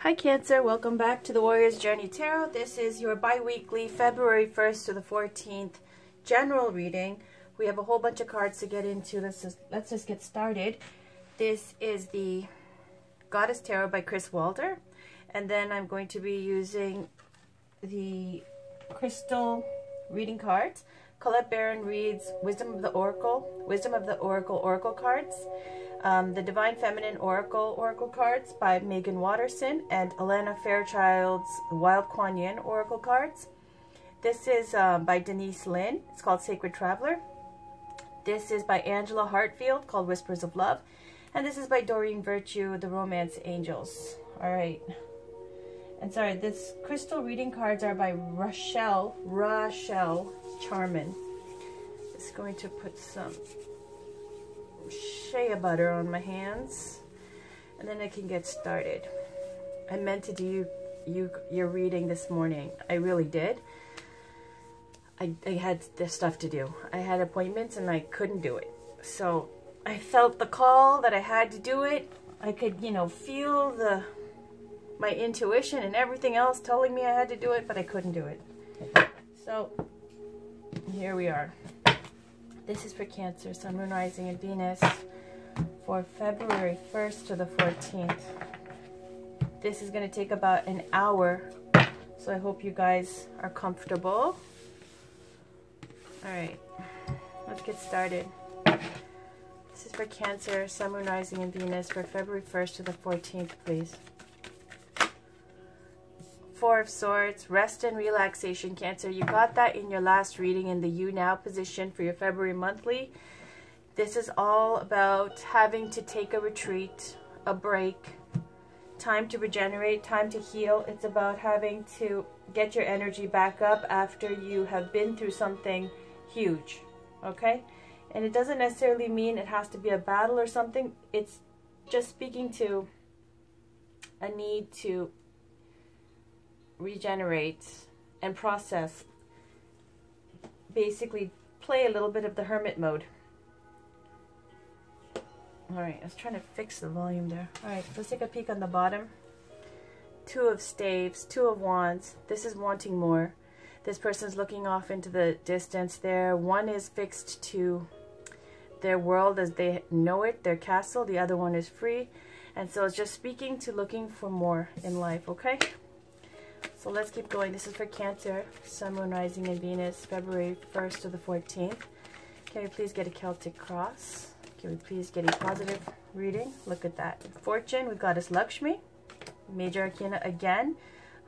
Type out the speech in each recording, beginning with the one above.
Hi Cancer, welcome back to the Warrior's Journey Tarot. This is your bi-weekly February 1st to the 14th general reading. We have a whole bunch of cards to get into. Let's just get started. This is the Goddess Tarot by Chris Walter. And then I'm going to be using the crystal reading cards. Colette Barron reads Wisdom of the Oracle Oracle cards. The Divine Feminine Oracle cards by Megan Watterson, and Alana Fairchild's Wild Kuan Yin Oracle cards. This is by Denise Lynn. It's called Sacred Traveler. This is by Angela Hartfield, called Whispers of Love. And this is by Doreen Virtue, The Romance Angels. All right. And sorry, this crystal reading cards are by Rochelle Charman. Just going to put some shea butter on my hands, and then I can get started. I meant to do your reading this morning. I really did. I had this stuff to do. I had appointments and I couldn't do it. So I felt the call that I had to do it. I could, feel my intuition and everything else telling me I had to do it, but I couldn't do it. So here we are. This is for Cancer, Sun, Moon, Rising, and Venus for February 1st to the 14th. This is going to take about an hour, so I hope you guys are comfortable. All right, let's get started. This is for Cancer, Sun, Moon, Rising, and Venus for February 1st to the 14th, please. Four of Swords, rest and relaxation, Cancer. You got that in your last reading in the You Now position for your February monthly. This is all about having to take a retreat, a break, time to regenerate, time to heal. It's about having to get your energy back up after you have been through something huge, okay? And it doesn't necessarily mean it has to be a battle or something. It's just speaking to a need to regenerate and process, basically play a little bit of the hermit mode. All right, I was trying to fix the volume there. All right, let's take a peek on the bottom. Two of Staves, Two of Wands. This is wanting more. This person's looking off into the distance there. One is fixed to their world as they know it, their castle. The other one is free. And so it's just speaking to looking for more in life, okay? So let's keep going. This is for Cancer, Sun, Moon, Rising, and Venus, February 1st to the 14th. Can we please get a Celtic cross? Can we please get a positive reading? Look at that. Fortune, we've got us Lakshmi. Major Arcana again.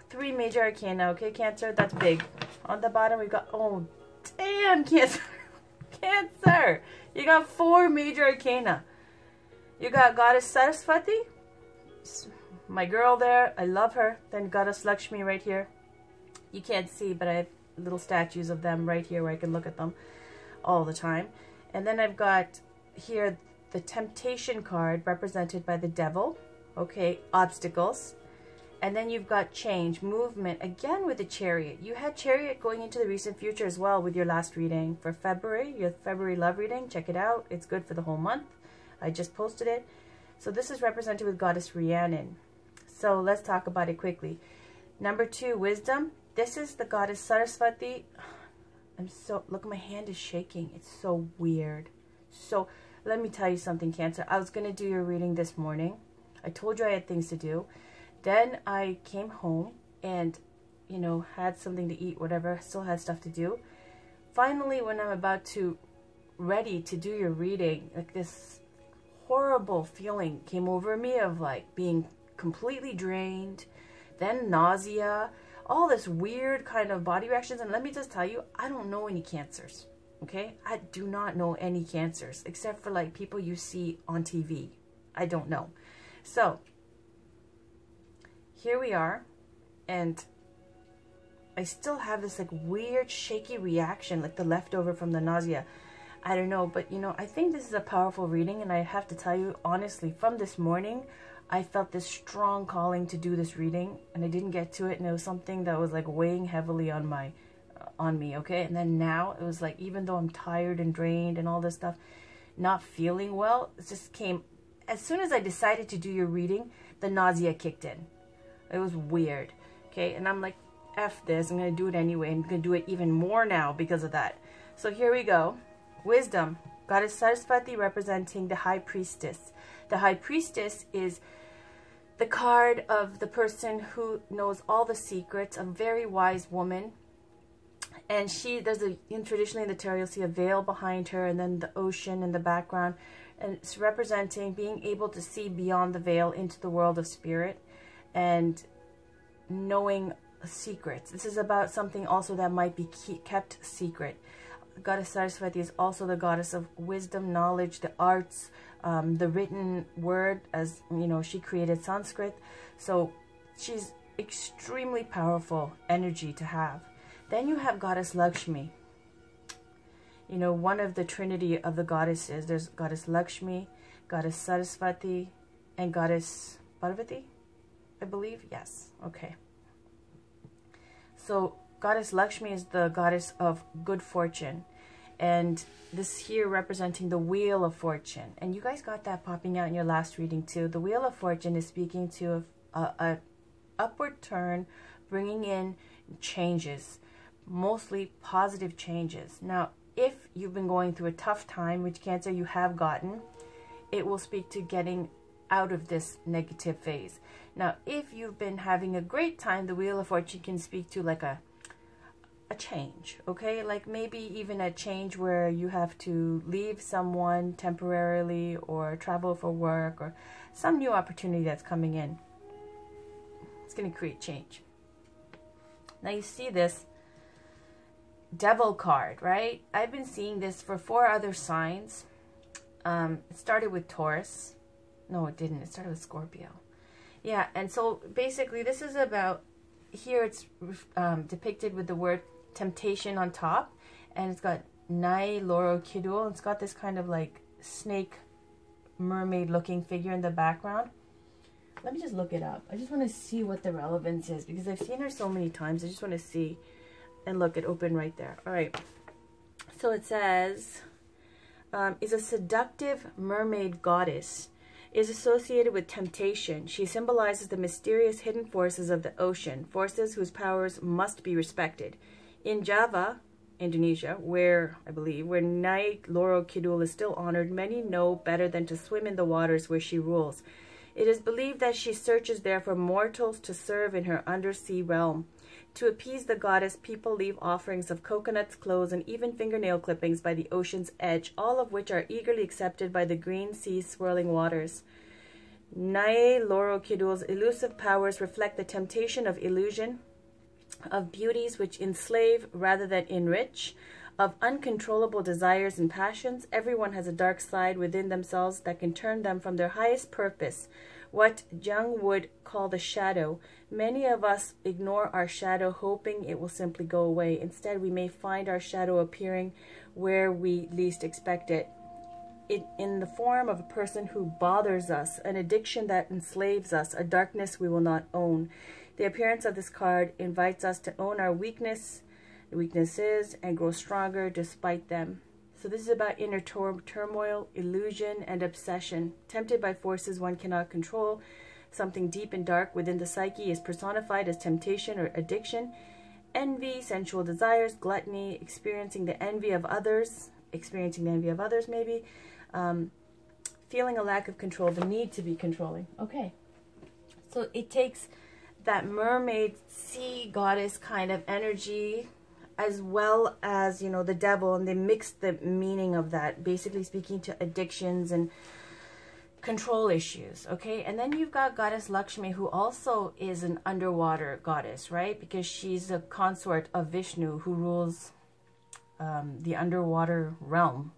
3 Major Arcana, okay, Cancer? That's big. On the bottom, we've got, oh, damn, Cancer. Cancer! You got 4 Major Arcana. You got Goddess Saraswati. My girl there, I love her. Then Goddess Lakshmi right here. You can't see, but I have little statues of them right here where I can look at them all the time. And then I've got here the Temptation card represented by the Devil. Okay, obstacles. And then you've got change, movement, again with the Chariot. You had Chariot going into the recent future as well with your last reading for February, your February love reading. Check it out. It's good for the whole month. I just posted it. So this is represented with Goddess Rhiannon. So let's talk about it quickly. Number 2, Wisdom. This is the Goddess Saraswati. Look, my hand is shaking. It's so weird. So let me tell you something, Cancer. I was going to do your reading this morning. I told you I had things to do. Then I came home and, had something to eat, whatever. I still had stuff to do. Finally, when I'm about to, ready to do your reading, like this horrible feeling came over me of like being completely drained, then nausea, all this weird kind of body reactions. And let me just tell you, I don't know any Cancers, okay? I do not know any Cancers except for like people you see on TV. I don't know. So here we are, and I still have this like weird shaky reaction, like the leftover from the nausea. I don't know, but I think this is a powerful reading, and I have to tell you honestly, from this morning I felt this strong calling to do this reading, and I didn't get to it, and it was something that was like weighing heavily on me, okay? And then now it was like, even though I'm tired and drained and all this stuff, not feeling well, it just came as soon as I decided to do your reading, the nausea kicked in. It was weird. Okay, and I'm like, F this, I'm going to do it anyway. I'm going to do it even more now because of that. So here we go. Wisdom. Goddess Saraswati representing the High Priestess. The High Priestess is the card of the person who knows all the secrets, a very wise woman. And traditionally in the tarot, you'll see a veil behind her and then the ocean in the background. And it's representing being able to see beyond the veil into the world of spirit and knowing secrets. This is about something also that might be kept secret. Goddess Saraswati is also the goddess of wisdom, knowledge, the arts, the written word, as you know, she created Sanskrit. So she's extremely powerful energy to have. Then you have Goddess Lakshmi. You know, one of the trinity of the goddesses. There's Goddess Lakshmi, Goddess Saraswati, and Goddess Parvati, I believe. Yes. Okay. So Goddess Lakshmi is the goddess of good fortune. And this here representing the Wheel of Fortune. And you guys got that popping out in your last reading too. The Wheel of Fortune is speaking to a upward turn, bringing in changes, mostly positive changes. Now, if you've been going through a tough time, which Cancer you have gotten, it will speak to getting out of this negative phase. Now, if you've been having a great time, the Wheel of Fortune can speak to like a change, okay? Like maybe even a change where you have to leave someone temporarily or travel for work or some new opportunity that's coming in. It's going to create change. Now you see this Devil card, right? I've been seeing this for 4 other signs. It started with Taurus. No, it didn't. It started with Scorpio. Yeah, and so basically this is about, here it's depicted with the word temptation on top, and it's got Nai Loro Kidul. It's got this kind of like snake mermaid looking figure in the background. Let me just look it up. I just want to see what the relevance is because I've seen her so many times. I just want to see. And look, it opened right there. All right. So it says, is a seductive mermaid goddess, is associated with temptation. She symbolizes the mysterious hidden forces of the ocean, forces whose powers must be respected. In Java, Indonesia, where Nai Loro Kidul is still honored, many know better than to swim in the waters where she rules. It is believed that she searches there for mortals to serve in her undersea realm. To appease the goddess, people leave offerings of coconuts, clothes, and even fingernail clippings by the ocean's edge, all of which are eagerly accepted by the green sea's swirling waters. Nai Loro Kidul's elusive powers reflect the temptation of illusion, of beauties which enslave rather than enrich, of uncontrollable desires and passions. Everyone has a dark side within themselves that can turn them from their highest purpose, what Jung would call the shadow. Many of us ignore our shadow, hoping it will simply go away. Instead, we may find our shadow appearing where we least expect it, in the form of a person who bothers us, an addiction that enslaves us, a darkness we will not own. The appearance of this card invites us to own our weaknesses, and grow stronger despite them. So this is about inner turmoil, illusion, and obsession. Tempted by forces one cannot control, something deep and dark within the psyche is personified as temptation or addiction. Envy, sensual desires, gluttony, experiencing the envy of others maybe, feeling a lack of control, the need to be controlling. Okay, so it takes that mermaid sea goddess kind of energy as well as, you know, the devil, and they mix the meaning of that, basically speaking to addictions and control issues. Okay, and then you've got Goddess Lakshmi, who also is an underwater goddess, right? Because she's a consort of Vishnu, who rules the underwater realm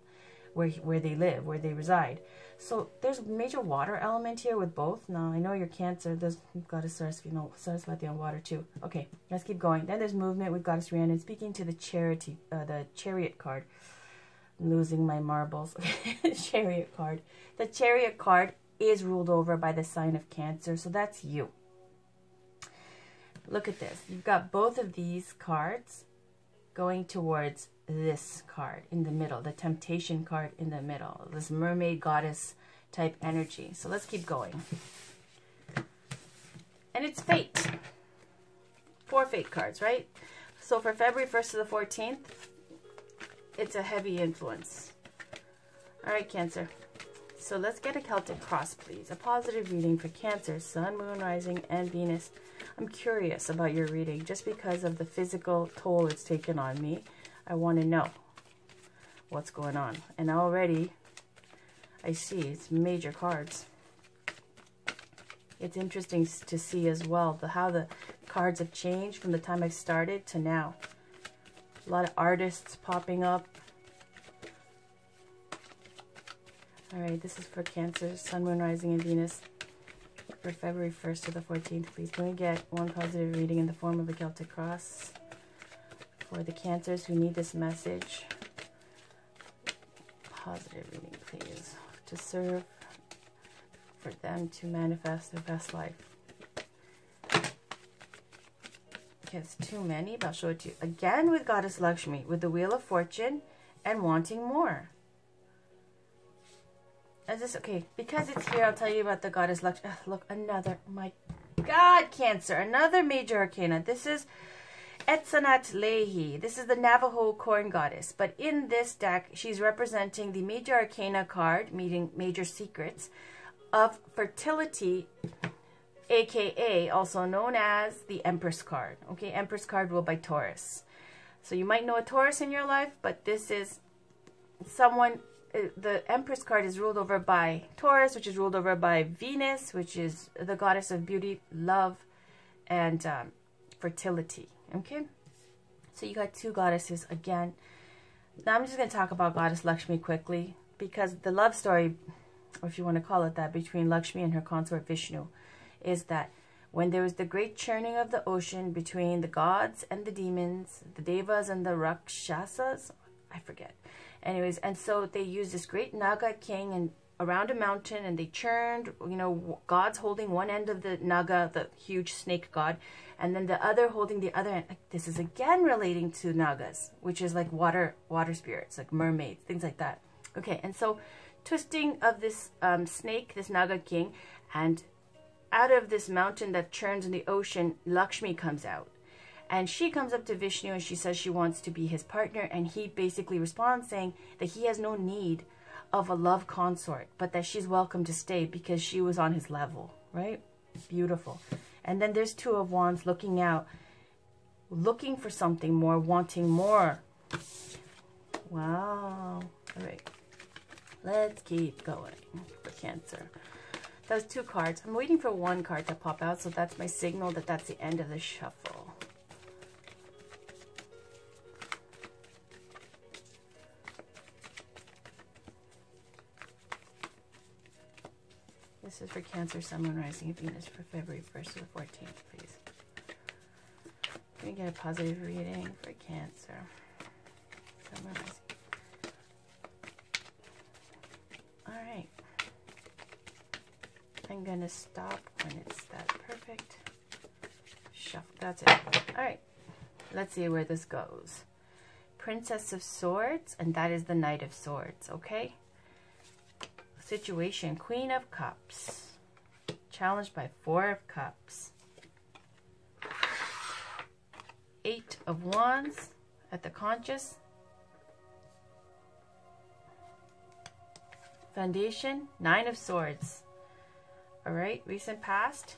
where they live, where they reside. So there's a major water element here with both. Now, I know you're Cancer. There's Goddess Saraswati on water too. Okay, let's keep going. Then there's movement with Goddess Rhiannon, speaking to the Chariot card. I'm losing my marbles. Chariot card. The Chariot card is ruled over by the sign of Cancer, so that's you. Look at this. You've got both of these cards going towards this card in the middle, the temptation card in the middle, this mermaid goddess type energy. So let's keep going. And it's fate. fate cards, right? So for February 1st to the 14th, it's a heavy influence. All right, Cancer. So let's get a Celtic cross, please. A positive reading for Cancer, Sun, Moon, Rising, and Venus. I'm curious about your reading just because of the physical toll it's taken on me. I want to know what's going on. And already I see it's major cards. It's interesting to see as well how the cards have changed from the time I started to now. A lot of artists popping up. All right, this is for Cancer, Sun, Moon, Rising, and Venus for February 1st to the 14th. Please can we get one positive reading in the form of a Celtic cross for the Cancers who need this message? Positive reading, please, to serve for them to manifest their best life. Okay, it's too many, but I'll show it to you. Again with Goddess Lakshmi, with the Wheel of Fortune and wanting more. Is this okay? Because it's here, I'll tell you about the Goddess Lakshmi. Look, another, my God, Cancer, another major arcana. This is Etsanat Lehi. This is the Navajo corn goddess. But in this deck, she's representing the major arcana card, meaning major secrets, of fertility, aka also known as the Empress card. Okay, Empress card ruled by Taurus. So you might know a Taurus in your life, but this is someone, the Empress card is ruled over by Taurus, which is ruled over by Venus, which is the goddess of beauty, love, and fertility. Okay, so you got two goddesses again. Now I'm just going to talk about Goddess Lakshmi quickly, because the love story, or if you want to call it that, between Lakshmi and her consort Vishnu is that when there was the great churning of the ocean between the gods and the demons, the devas and the rakshasas, I forget. Anyways, and so they used this great Naga king and around a mountain, and they churned, you know, gods holding one end of the Naga, the huge snake god, and then the other holding the other end. Like, this is again relating to Nagas, which is like water spirits, like mermaids, things like that. Okay, and so twisting of this snake, this Naga king, and out of this mountain that churns in the ocean, Lakshmi comes out. And she comes up to Vishnu and she says she wants to be his partner, and he basically responds saying that he has no need of a love consort, but that she's welcome to stay because she was on his level, right? Beautiful. And then there's Two of Wands looking out, looking for something more, wanting more. Wow. All right. Let's keep going for Cancer. That was two cards. I'm waiting for one card to pop out, so that's my signal that that's the end of the shuffle. This is for Cancer, Sun, Moon, Rising, and Venus for February 1st to the 14th, please. Can we get a positive reading for Cancer? Sun, Moon, Rising. All right. I'm going to stop when it's that perfect. Shuffle. That's it. All right. Let's see where this goes. Princess of Swords, and that is the Knight of Swords, okay? Situation, Queen of Cups, challenged by Four of Cups, Eight of Wands at the conscious, Foundation, Nine of Swords. All right, recent past.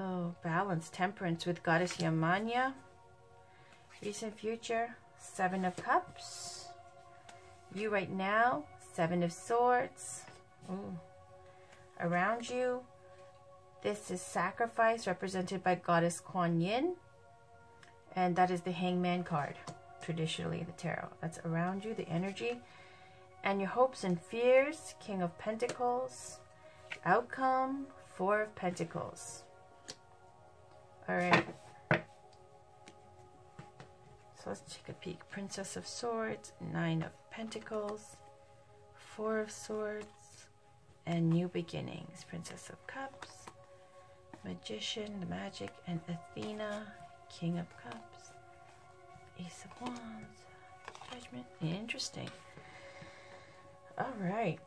Oh, balance, temperance with Goddess Yamanya. Recent future, Seven of Cups. You right now, Seven of Swords. Ooh. Around you, this is sacrifice represented by Goddess Kuan Yin. And that is the Hangman card, traditionally in the tarot. That's around you, the energy. And your hopes and fears, King of Pentacles. Outcome, Four of Pentacles. All right. So let's take a peek. Princess of Swords, Nine of Pentacles, Four of Swords, and New Beginnings. Princess of Cups, Magician, the Magic, and Athena, King of Cups, Ace of Wands, Judgment. Interesting. All right.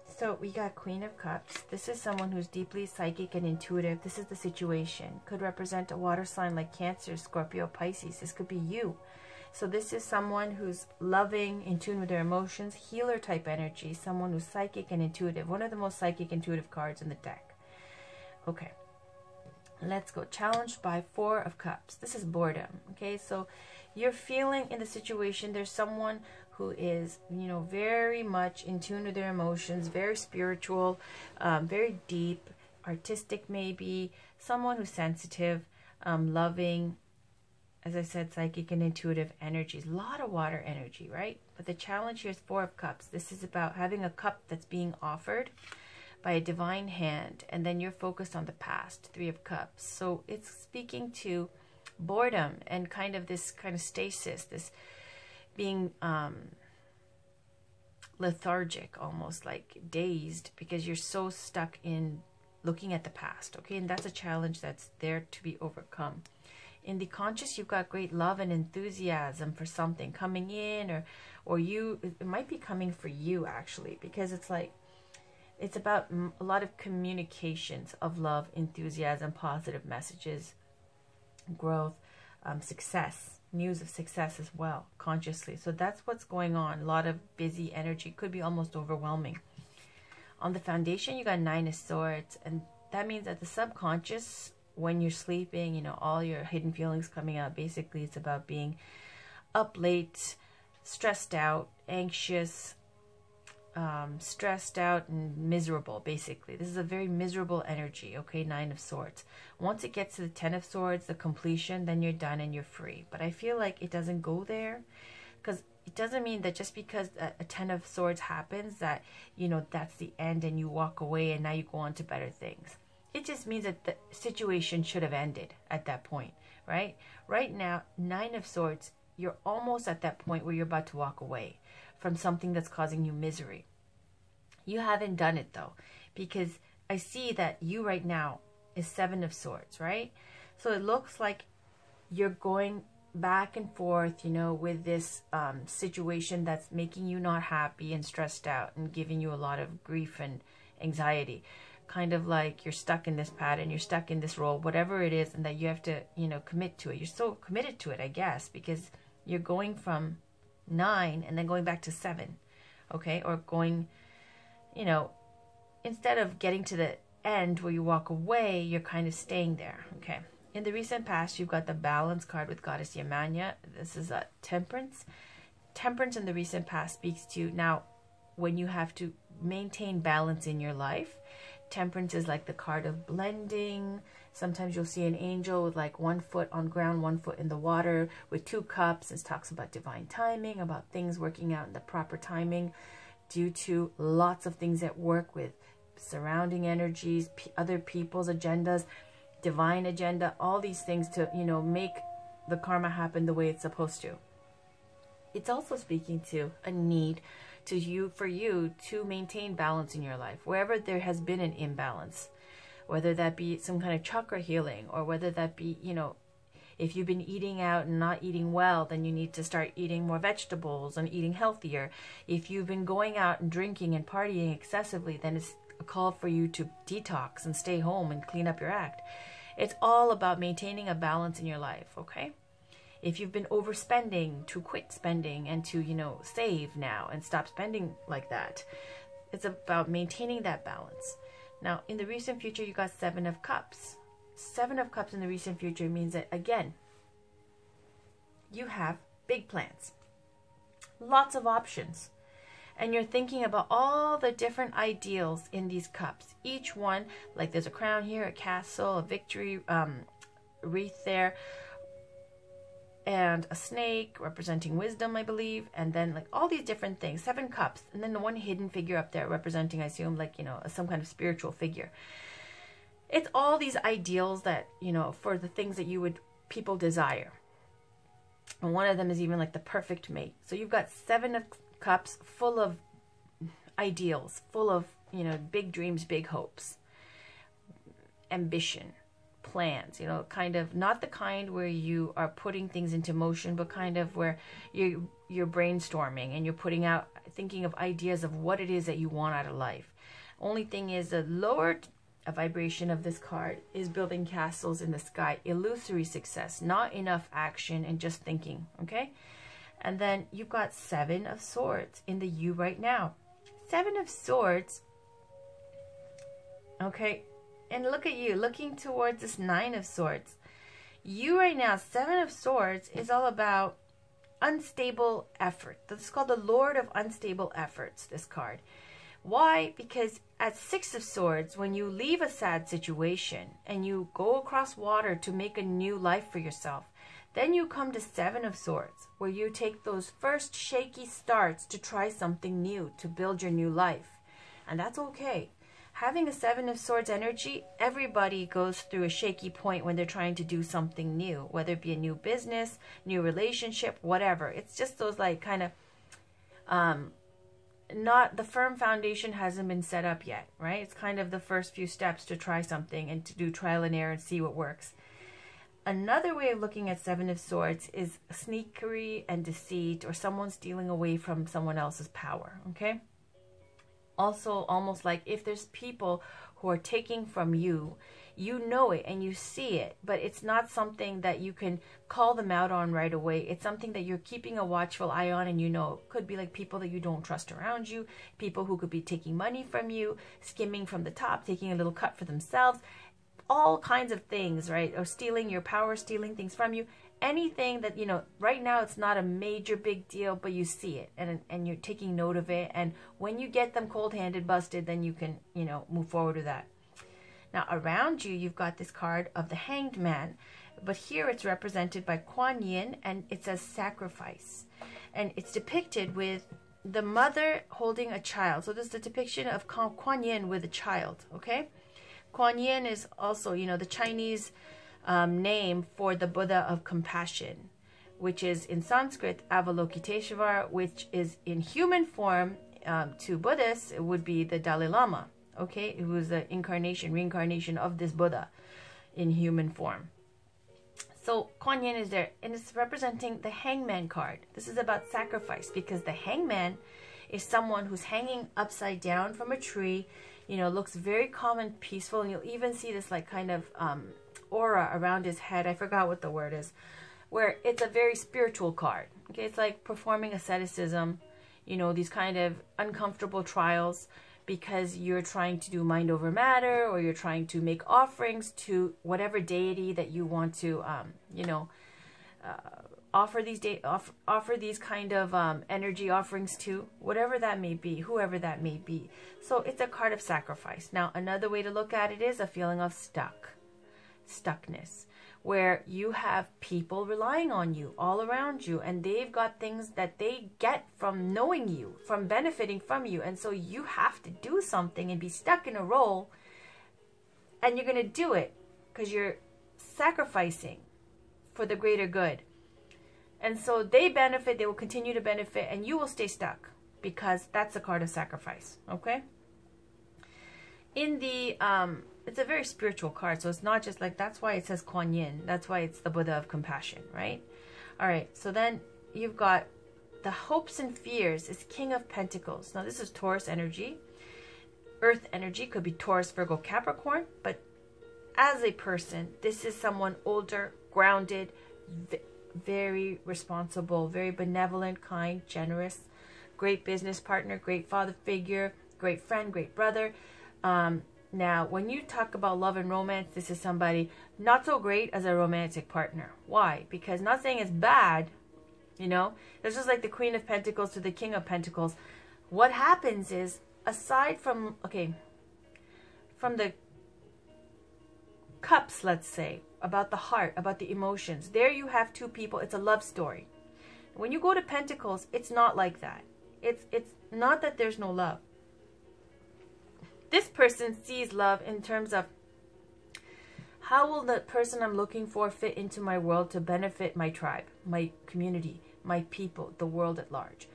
So we got Queen of Cups. This is someone who's deeply psychic and intuitive. This is the situation. Could represent a water sign like Cancer, Scorpio, Pisces. This could be you. So this is someone who's loving, in tune with their emotions, healer type energy, someone who's psychic and intuitive. One of the most psychic, intuitive cards in the deck. Okay. Let's go. Challenged by Four of Cups. This is boredom. Okay, so you're feeling in the situation there's someone who is, you know, very much in tune with their emotions, very spiritual, very deep, artistic maybe, someone who's sensitive, loving, as I said, psychic and intuitive energies. A lot of water energy, right? But the challenge here is Four of Cups. This is about having a cup that's being offered by a divine hand, and then you're focused on the past. Three of Cups. So it's speaking to boredom and kind of this kind of stasis, this being lethargic, almost like dazed, because you're so stuck in looking at the past. Okay, and that's a challenge that's there to be overcome. In the conscious, you've got great love and enthusiasm for something coming in, or you, it might be coming for you actually, because it's like, it's about a lot of communications of love, enthusiasm, positive messages, growth, success, news of success as well, consciously. So that's what's going on. A lot of busy energy, could be almost overwhelming. On the foundation, you got Nine of Swords, and that means that the subconscious, when you're sleeping, you know, all your hidden feelings coming out. Basically, it's about being up late, stressed out, anxious, stressed out and miserable. Basically, this is a very miserable energy. Okay, Nine of Swords. Once it gets to the Ten of Swords, the completion, then you're done and you're free. But I feel like it doesn't go there, because it doesn't mean that just because a Ten of Swords happens that, you know, that's the end and you walk away and now you go on to better things. It just means that the situation should have ended at that point, right? Right now, Nine of Swords, you're almost at that point where you're about to walk away from something that's causing you misery. You haven't done it though, because I see that you right now is Seven of Swords, right? So it looks like you're going back and forth, you know, with this situation that's making you not happy and stressed out and giving you a lot of grief and anxiety. Kind of like you're stuck in this pattern, you're stuck in this role, whatever it is, and that you have to, you know, commit to it. You're so committed to it, I guess, because you're going from 9 and then going back to 7, okay? Or going, you know, instead of getting to the end where you walk away, you're kind of staying there, okay? In the recent past, you've got the Balance card with Goddess Yamanya. This is a Temperance. Temperance in the recent past speaks to now when you have to maintain balance in your life. Temperance is like the card of blending. Sometimes you'll see an angel with like 1 foot on ground, 1 foot in the water with 2 cups. It talks about divine timing, about things working out in the proper timing due to lots of things at work with surrounding energies, other people's agendas, divine agenda, all these things to, you know, make the karma happen the way it's supposed to. It's also speaking to a need for you to maintain balance in your life wherever there has been an imbalance, whether that be some kind of chakra healing, or whether that be, you know, if you've been eating out and not eating well, then you need to start eating more vegetables and eating healthier. If you've been going out and drinking and partying excessively, then it's a call for you to detox and stay home and clean up your act. It's all about maintaining a balance in your life, okay? If you've been overspending, to quit spending and to, you know, save now and stop spending like that. It's about maintaining that balance. Now, in the recent future, you got Seven of Cups. Seven of Cups in the recent future means that, again, you have big plans, lots of options, and you're thinking about all the different ideals in these cups. Each one, like there's a crown here, a castle, a victory wreath there, and a snake representing wisdom, I believe, and then like all these different things, 7 cups, and then the one hidden figure up there representing, I assume, like, you know, some kind of spiritual figure. It's all these ideals that, you know, for the things that people desire. And one of them is even like the perfect mate. So you've got 7 of Cups full of ideals, full of, you know, big dreams, big hopes, ambition, plans, you know, kind of not the kind where you are putting things into motion, but kind of where you're brainstorming and you're putting out, thinking of ideas of what it is that you want out of life. Only thing is the lower vibration of this card is building castles in the sky, illusory success, not enough action and just thinking, okay? And then you've got 7 of Swords in the you right now. 7 of Swords, okay? And look at you, looking towards this 9 of Swords. You right now, 7 of Swords is all about unstable effort. That's called the Lord of Unstable Efforts, this card. Why? Because at 6 of Swords, when you leave a sad situation and you go across water to make a new life for yourself, then you come to 7 of Swords, where you take those first shaky starts to try something new, to build your new life. And that's okay. Having a 7 of Swords energy, everybody goes through a shaky point when they're trying to do something new, whether it be a new business, new relationship, whatever. It's just those like kind of, not the firm foundation hasn't been set up yet, right? It's kind of the first few steps to try something and to do trial and error and see what works. Another way of looking at 7 of Swords is sneakery and deceit, or someone stealing away from someone else's power, okay? Also, almost like if there's people who are taking from you, you know it and you see it, but it's not something that you can call them out on right away. It's something that you're keeping a watchful eye on, and you know it could be like people that you don't trust around you, people who could be taking money from you, skimming from the top, taking a little cut for themselves, all kinds of things, right? Or stealing your power, stealing things from you. Anything that, you know, right now it's not a major big deal, but you see it and you're taking note of it. And when you get them cold-handed, busted, then you can, you know, move forward with that. Now around you, you've got this card of the Hanged Man, but here it's represented by Kuan Yin, and it says sacrifice. And it's depicted with the mother holding a child. So this is the depiction of Kuan Yin with a child, okay? Kuan Yin is also, you know, the Chinese name for the Buddha of compassion, which is in Sanskrit Avalokiteshvara, which is in human form to Buddhists, it would be the Dalai Lama, okay? It was the reincarnation of this Buddha in human form. So Kuan Yin is there, and it's representing the Hangman card. This is about sacrifice, because the Hangman is someone who's hanging upside down from a tree, you know, looks very calm and peaceful, and you'll even see this like kind of aura around his head. I forgot what the word is, where it's a very spiritual card. Okay, it's like performing asceticism, you know, these kind of uncomfortable trials, because you're trying to do mind over matter, or you're trying to make offerings to whatever deity that you want to, you know, offer these kind of energy offerings to, whatever that may be, whoever that may be. So it's a card of sacrifice. Now, another way to look at it is a feeling of stuckness, where you have people relying on you all around you, and they've got things that they get from knowing you, from benefiting from you, and so you have to do something and be stuck in a role, and you're going to do it because you're sacrificing for the greater good. And so they benefit, they will continue to benefit, and you will stay stuck, because that's a card of sacrifice, okay? In the it's a very spiritual card, so it's not just like, that's why it says Kuan Yin, that's why it's the Buddha of compassion, right? All right, so then you've got the hopes and fears is King of Pentacles. Now this is Taurus energy. Earth energy could be Taurus, Virgo, Capricorn, but as a person, this is someone older, grounded, very responsible, very benevolent, kind, generous, great business partner, great father figure, great friend, great brother. Now, when you talk about love and romance, this is somebody not so great as a romantic partner. Why? Because, not saying it's bad, you know, it's just like the Queen of Pentacles to the King of Pentacles. What happens is, aside from, okay, from the cups, let's say, about the heart, about the emotions, there you have two people, it's a love story. When you go to Pentacles, it's not like that. It's not that there's no love. This person sees love in terms of, how will the person I'm looking for fit into my world to benefit my tribe, my community, my people, the world at large?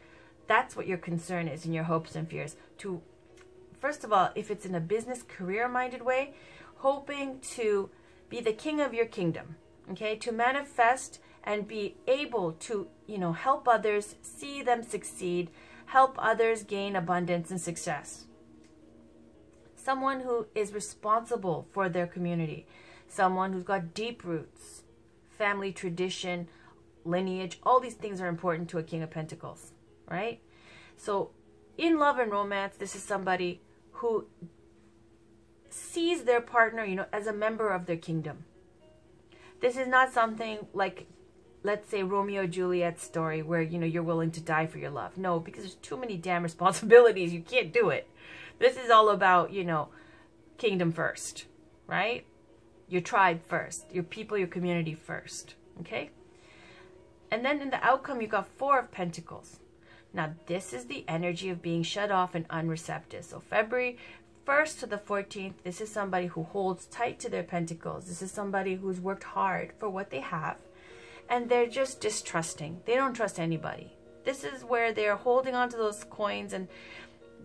That's what your concern is in your hopes and fears. To, first of all, if it's in a business career-minded way, hoping to be the king of your kingdom, okay? To manifest and be able to, you know, help others, see them succeed, help others gain abundance and success. Someone who is responsible for their community. Someone who's got deep roots, family tradition, lineage. All these things are important to a King of Pentacles, right? So in love and romance, this is somebody who sees their partner, you know, as a member of their kingdom. This is not something like, let's say, Romeo and Juliet's story where, you know, you're willing to die for your love. No, because there's too many damn responsibilities. You can't do it. This is all about, you know, kingdom first, right? Your tribe first, your people, your community first, okay? And then in the outcome, you got 4 of Pentacles. Now, this is the energy of being shut off and unreceptive. So February 1st to the 14th, this is somebody who holds tight to their pentacles. This is somebody who's worked hard for what they have. And they're just distrusting. They don't trust anybody. This is where they're holding on to those coins and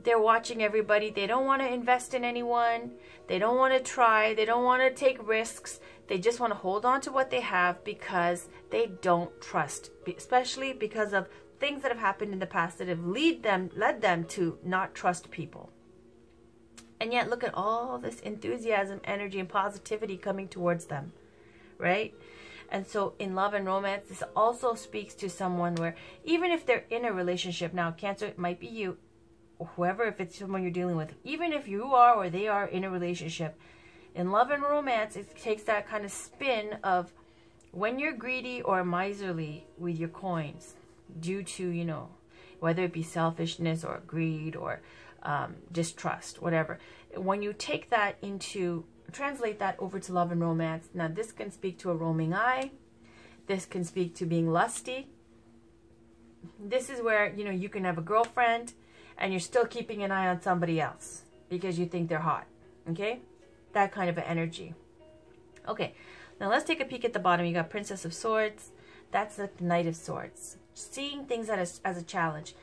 they're watching everybody. They don't want to invest in anyone. They don't want to try. They don't want to take risks. They just want to hold on to what they have because they don't trust, especially because of things that have happened in the past that have led them to not trust people. And yet look at all this enthusiasm, energy, and positivity coming towards them, right? And so in love and romance, this also speaks to someone where even if they're in a relationship now, Cancer, it might be you, or whoever, if it's someone you're dealing with, even if you are or they are in a relationship, in love and romance, it takes that kind of spin of when you're greedy or miserly with your coins due to, you know, whether it be selfishness or greed or distrust, whatever. When you take that into, translate that over to love and romance, now this can speak to a roaming eye. This can speak to being lusty. This is where, you know, you can have a girlfriend and you're still keeping an eye on somebody else because you think they're hot, okay? That kind of an energy. Okay, now let's take a peek at the bottom. You got Princess of Swords. That's the Knight of Swords. Seeing things as a challenge.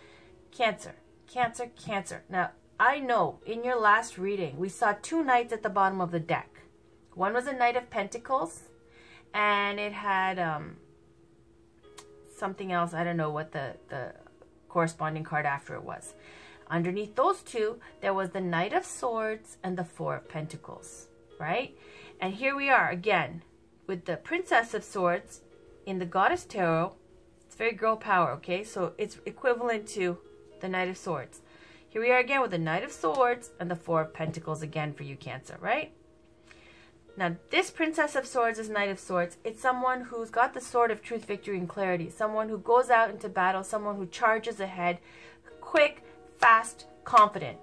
Cancer, Cancer, Cancer. Now, I know in your last reading, we saw 2 knights at the bottom of the deck. One was a Knight of Pentacles, and it had something else. I don't know what the corresponding card after it was. Underneath those 2, there was the Knight of Swords and the 4 of Pentacles, right? And here we are again with the Princess of Swords in the Goddess Tarot. It's very girl power, okay? So it's equivalent to the Knight of Swords. Here we are again with the Knight of Swords and the 4 of Pentacles again for you, Cancer, right? Now, this Princess of Swords is Knight of Swords. It's someone who's got the sword of truth, victory, and clarity. Someone who goes out into battle. Someone who charges ahead. Quick, fast, confident.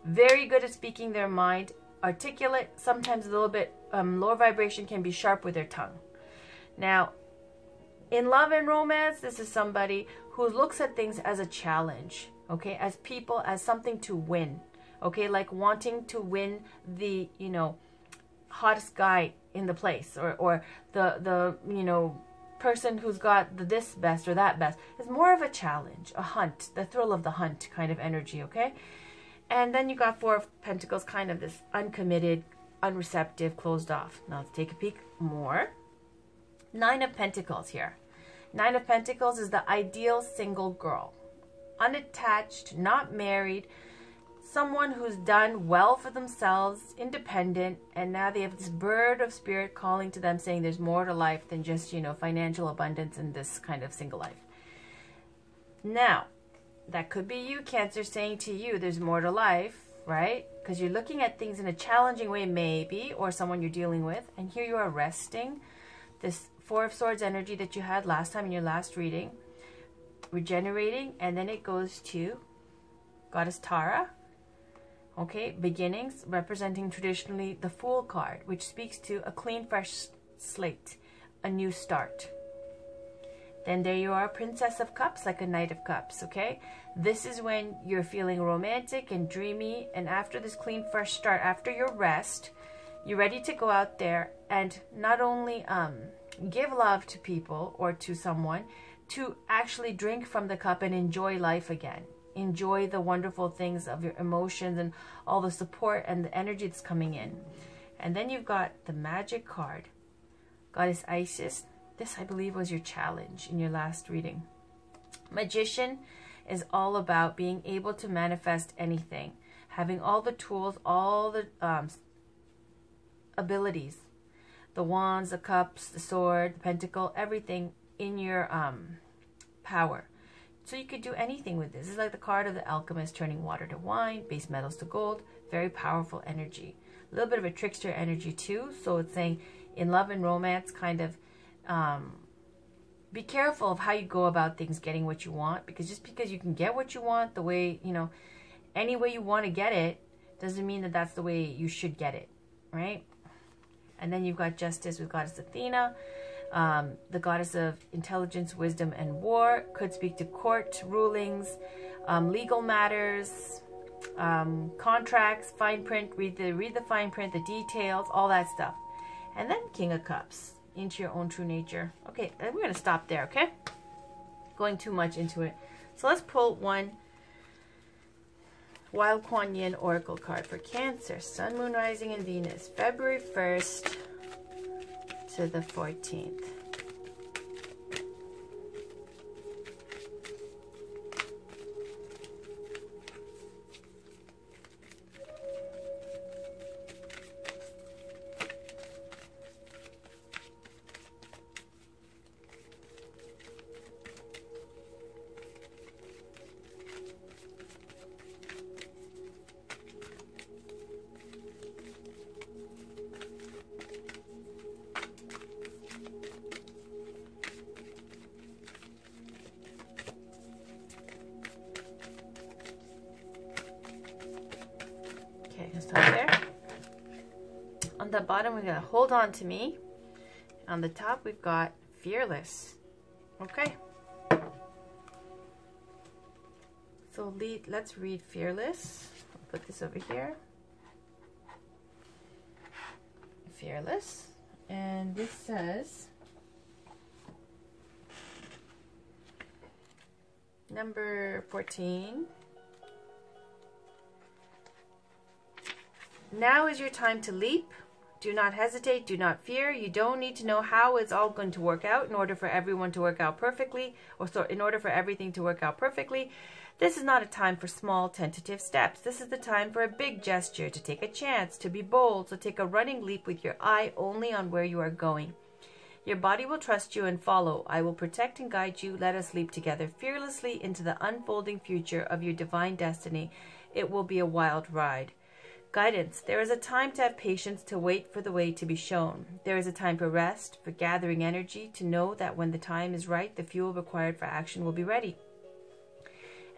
Very good at speaking their mind. Articulate. Sometimes a little bit lower vibration, can be sharp with their tongue. Now, in love and romance, this is somebody who looks at things as a challenge. Okay, as people, as something to win. Okay, like wanting to win the, you know, hottest guy in the place, or the you know, person who's got the this best or that best. It's more of a challenge, a hunt, the thrill of the hunt kind of energy, okay? And then you got 4 of Pentacles, kind of this uncommitted, unreceptive, closed off. Now let's take a peek more. 9 of Pentacles here. 9 of Pentacles is the ideal single girl. Unattached, not married, someone who's done well for themselves, independent, and now they have this bird of spirit calling to them saying there's more to life than just, you know, financial abundance and this kind of single life. Now, that could be you, Cancer, saying to you there's more to life, right? Because you're looking at things in a challenging way, maybe, or someone you're dealing with, and here you are resting this 4 of Swords energy that you had last time in your last reading, regenerating, and then it goes to Goddess Tara. Okay, beginnings, representing traditionally the Fool card, which speaks to a clean, fresh slate, a new start. Then there you are, Princess of Cups, like a Knight of Cups, okay? This is when you're feeling romantic and dreamy, and after this clean, fresh start, after your rest, you're ready to go out there and not only give love to people or to someone, to actually drink from the cup and enjoy life again. Enjoy the wonderful things of your emotions and all the support and the energy that's coming in. And then you've got the Magic card, Goddess Isis. This, I believe, was your challenge in your last reading. Magician is all about being able to manifest anything, having all the tools, all the abilities, the wands, the cups, the sword, the pentacle, everything in your power. So you could do anything with this. It's like the card of the alchemist, turning water to wine, base metals to gold. Very powerful energy. A little bit of a trickster energy too. So it's saying in love and romance, kind of be careful of how you go about things, getting what you want. Because just because you can get what you want the way, you know, any way you want to get it, doesn't mean that that's the way you should get it, right? And then you've got Justice with Goddess Athena. The goddess of intelligence, wisdom, and war. Could speak to court rulings, legal matters, contracts, fine print. Read the fine print, the details, all that stuff. And then King of Cups, into your own true nature. Okay, we're going to stop there, okay? Going too much into it. So let's pull one Wild Kuan Yin Oracle card for Cancer, Sun, Moon, Rising, and Venus, February 1st to the 14th. There. On the bottom, we got Hold On to Me. On the top, we've got Fearless. Okay. So let's read Fearless. I'll put this over here. Fearless. And this says, number 14. Now is your time to leap. Do not hesitate. Do not fear. You don't need to know how it's all going to work out in order for everyone to work out perfectly, or so in order for everything to work out perfectly. This is not a time for small, tentative steps. This is the time for a big gesture, to take a chance, to be bold, so take a running leap with your eye only on where you are going. Your body will trust you and follow. I will protect and guide you. Let us leap together fearlessly into the unfolding future of your divine destiny. It will be a wild ride. Guidance. There is a time to have patience, to wait for the way to be shown. There is a time for rest, for gathering energy, to know that when the time is right, the fuel required for action will be ready.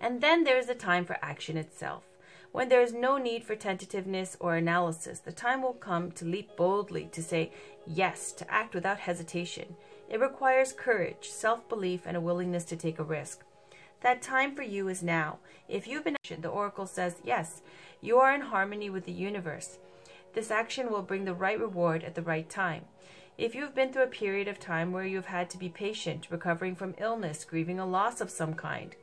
And then there is a time for action itself, when there is no need for tentativeness or analysis. The time will come to leap boldly, to say yes, to act without hesitation. It requires courage, self-belief, and a willingness to take a risk. That time for you is now. If you've been action, the oracle says, yes, you are in harmony with the universe. This action will bring the right reward at the right time. If you've been through a period of time where you've had to be patient, recovering from illness, grieving a loss of some kind,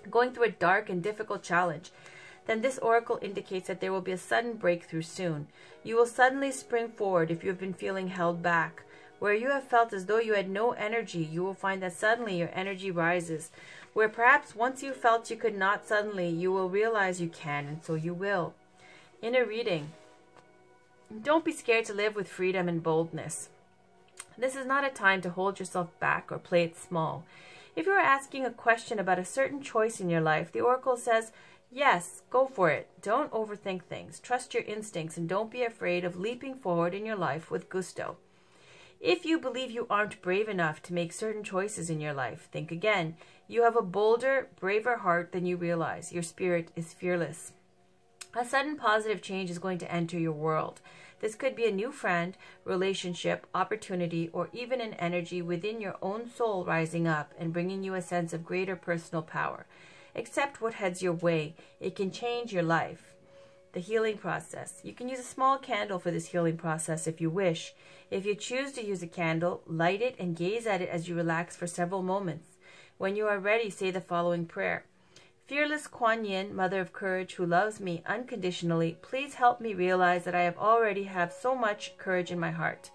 going through a dark and difficult challenge, then this oracle indicates that there will be a sudden breakthrough soon. You will suddenly spring forward if you have been feeling held back. Where you have felt as though you had no energy, you will find that suddenly your energy rises. Where perhaps once you felt you could not, suddenly you will realize you can, and so you will. Inner reading. Don't be scared to live with freedom and boldness. This is not a time to hold yourself back or play it small. If you are asking a question about a certain choice in your life, the oracle says, yes, go for it. Don't overthink things. Trust your instincts and don't be afraid of leaping forward in your life with gusto. If you believe you aren't brave enough to make certain choices in your life, think again. You have a bolder, braver heart than you realize. Your spirit is fearless. A sudden positive change is going to enter your world. This could be a new friend, relationship, opportunity, or even an energy within your own soul rising up and bringing you a sense of greater personal power. Accept what heads your way. It can change your life. The healing process. You can use a small candle for this healing process if you wish. If you choose to use a candle, light it and gaze at it as you relax for several moments. When you are ready, say the following prayer. Fearless Kuan Yin, Mother of Courage, who loves me unconditionally, please help me realize that I already have so much courage in my heart.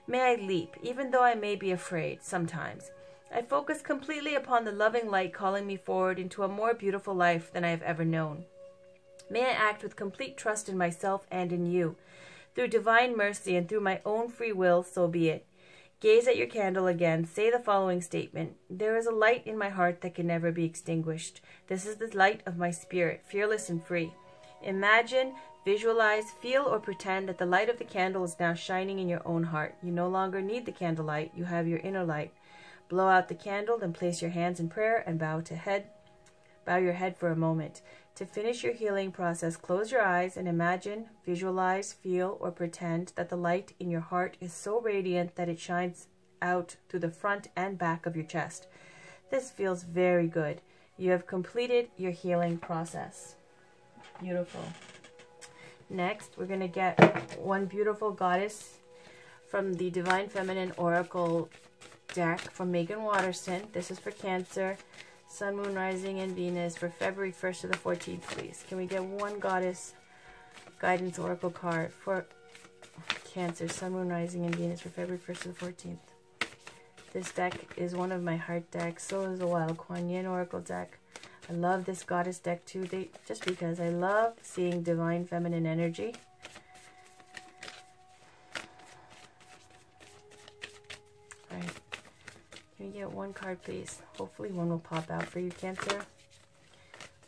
May I leap, even though I may be afraid sometimes. I focus completely upon the loving light calling me forward into a more beautiful life than I have ever known. May I act with complete trust in myself and in you. Through divine mercy and through my own free will, so be it. Gaze at your candle again. Say the following statement. There is a light in my heart that can never be extinguished. This is the light of my spirit, fearless and free. Imagine, visualize, feel, or pretend that the light of the candle is now shining in your own heart. You no longer need the candlelight. You have your inner light. Blow out the candle, then place your hands in prayer and bow your head for a moment. To finish your healing process, close your eyes and imagine, visualize, feel, or pretend that the light in your heart is so radiant that it shines out through the front and back of your chest. This feels very good. You have completed your healing process. Beautiful. Next, we're going to get one beautiful goddess from the Divine Feminine Oracle deck from Megan Watterson. This is for Cancer, Sun, Moon, Rising, and Venus for February 1st to the 14th, please. Can we get one goddess guidance oracle card for Cancer, Sun, Moon, Rising, and Venus for February 1st to the 14th? This deck is one of my heart decks. So is the Wild Kuan Yin oracle deck. I love this goddess deck too, just because I love seeing divine feminine energy. Alright. Can we get one card, please? Hopefully one will pop out for you, Cancer.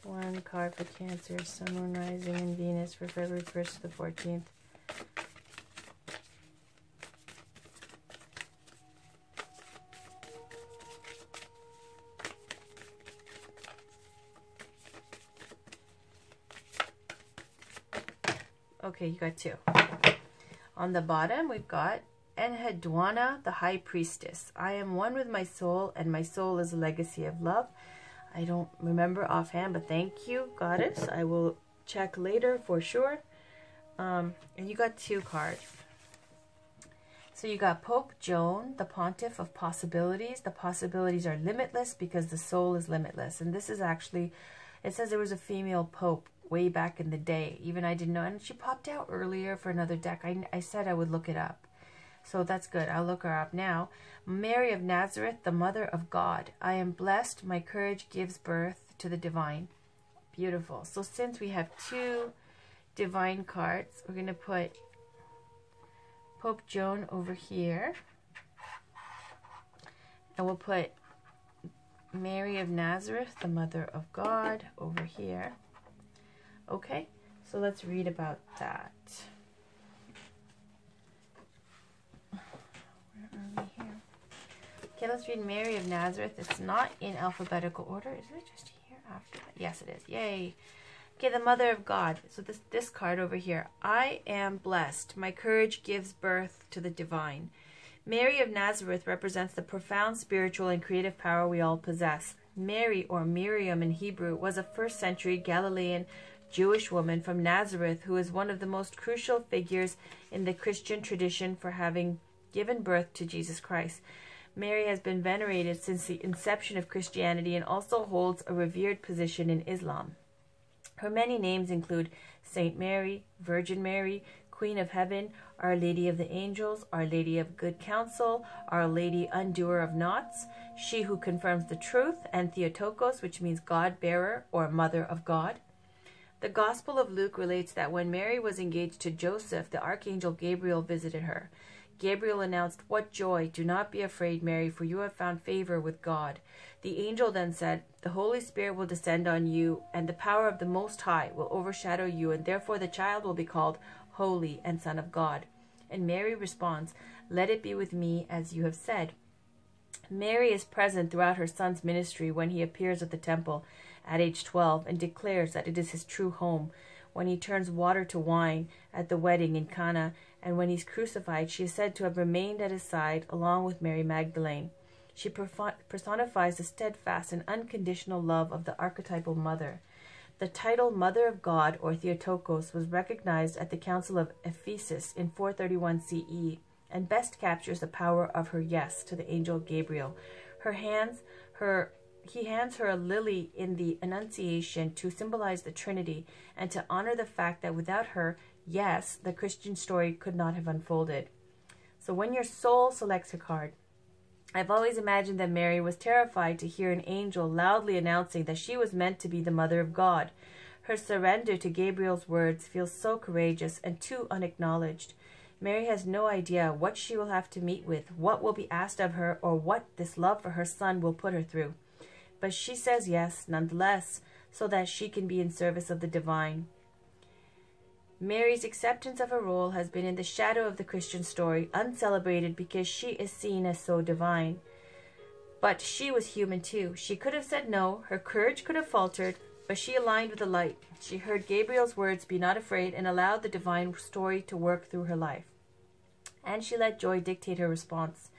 One card for Cancer, Sun, Moon, Rising, and Venus for February 1st to the 14th. Okay, you got two. On the bottom, we've got Enheduanna, the High Priestess. I am one with my soul, and my soul is a legacy of love. I don't remember offhand, but thank you, Goddess. I will check later for sure. And you got two cards. So you got Pope Joan, the Pontiff of Possibilities. The possibilities are limitless because the soul is limitless. And this is actually, it says there was a female Pope way back in the day. Even I didn't know. And she popped out earlier for another deck. I said I would look it up. So that's good. I'll look her up now. Mary of Nazareth, the Mother of God. I am blessed. My courage gives birth to the divine. Beautiful. So since we have two divine cards, we're going to put Pope Joan over here. And we'll put Mary of Nazareth, the Mother of God, over here. Okay, so let's read about that. Okay, let's read Mary of Nazareth. It's not in alphabetical order. Is it just here after that? Yes, it is. Yay. Okay, the Mother of God. So this card over here. I am blessed. My courage gives birth to the divine. Mary of Nazareth represents the profound spiritual and creative power we all possess. Mary, or Miriam in Hebrew, was a first-century Galilean Jewish woman from Nazareth who is one of the most crucial figures in the Christian tradition for having given birth to Jesus Christ. Mary has been venerated since the inception of Christianity and also holds a revered position in Islam. Her many names include Saint Mary, Virgin Mary, Queen of Heaven, Our Lady of the Angels, Our Lady of Good Counsel, Our Lady Undoer of Knots, She Who Confirms the Truth, and Theotokos, which means God-bearer or Mother of God. The Gospel of Luke relates that when Mary was engaged to Joseph, the Archangel Gabriel visited her. Gabriel announced, "What joy! Do not be afraid, Mary, for you have found favor with God." The angel then said, "The Holy Spirit will descend on you, and the power of the Most High will overshadow you, and therefore the child will be called Holy and Son of God." And Mary responds, "Let it be with me as you have said." Mary is present throughout her son's ministry when he appears at the temple at age 12 and declares that it is his true home, when he turns water to wine at the wedding in Cana, and when he's crucified, she is said to have remained at his side along with Mary Magdalene. She personifies the steadfast and unconditional love of the archetypal mother. The title Mother of God, or Theotokos, was recognized at the Council of Ephesus in 431 CE and best captures the power of her yes to the angel Gabriel. He hands her a lily in the Annunciation to symbolize the Trinity and to honor the fact that without her yes, the Christian story could not have unfolded. So when your soul selects a card, I've always imagined that Mary was terrified to hear an angel loudly announcing that she was meant to be the Mother of God. Her surrender to Gabriel's words feels so courageous and too unacknowledged. Mary has no idea what she will have to meet with, what will be asked of her, or what this love for her son will put her through. But she says yes, nonetheless, so that she can be in service of the divine. Mary's acceptance of her role has been in the shadow of the Christian story, uncelebrated because she is seen as so divine. But she was human too. She could have said no, her courage could have faltered, but she aligned with the light. She heard Gabriel's words, "Be not afraid," and allowed the divine story to work through her life. And she let joy dictate her response.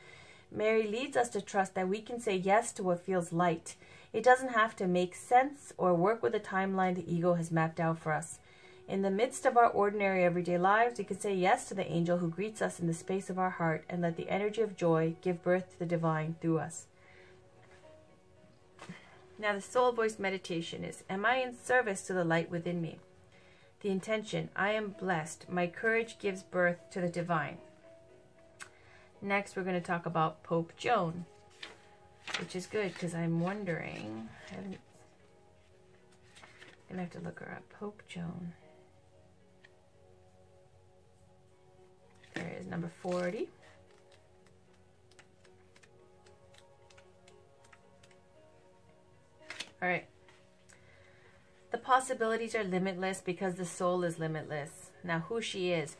Mary leads us to trust that we can say yes to what feels light. It doesn't have to make sense or work with the timeline the ego has mapped out for us. In the midst of our ordinary everyday lives, we can say yes to the angel who greets us in the space of our heart and let the energy of joy give birth to the divine through us. Now the soul voice meditation is, am I in service to the light within me? The intention, I am blessed. My courage gives birth to the divine. Next, we're going to talk about Pope Joan, which is good because I'm wondering, I'm going to have to look her up. Pope Joan. There is number 40. All right. The possibilities are limitless because the soul is limitless. Now, who she is.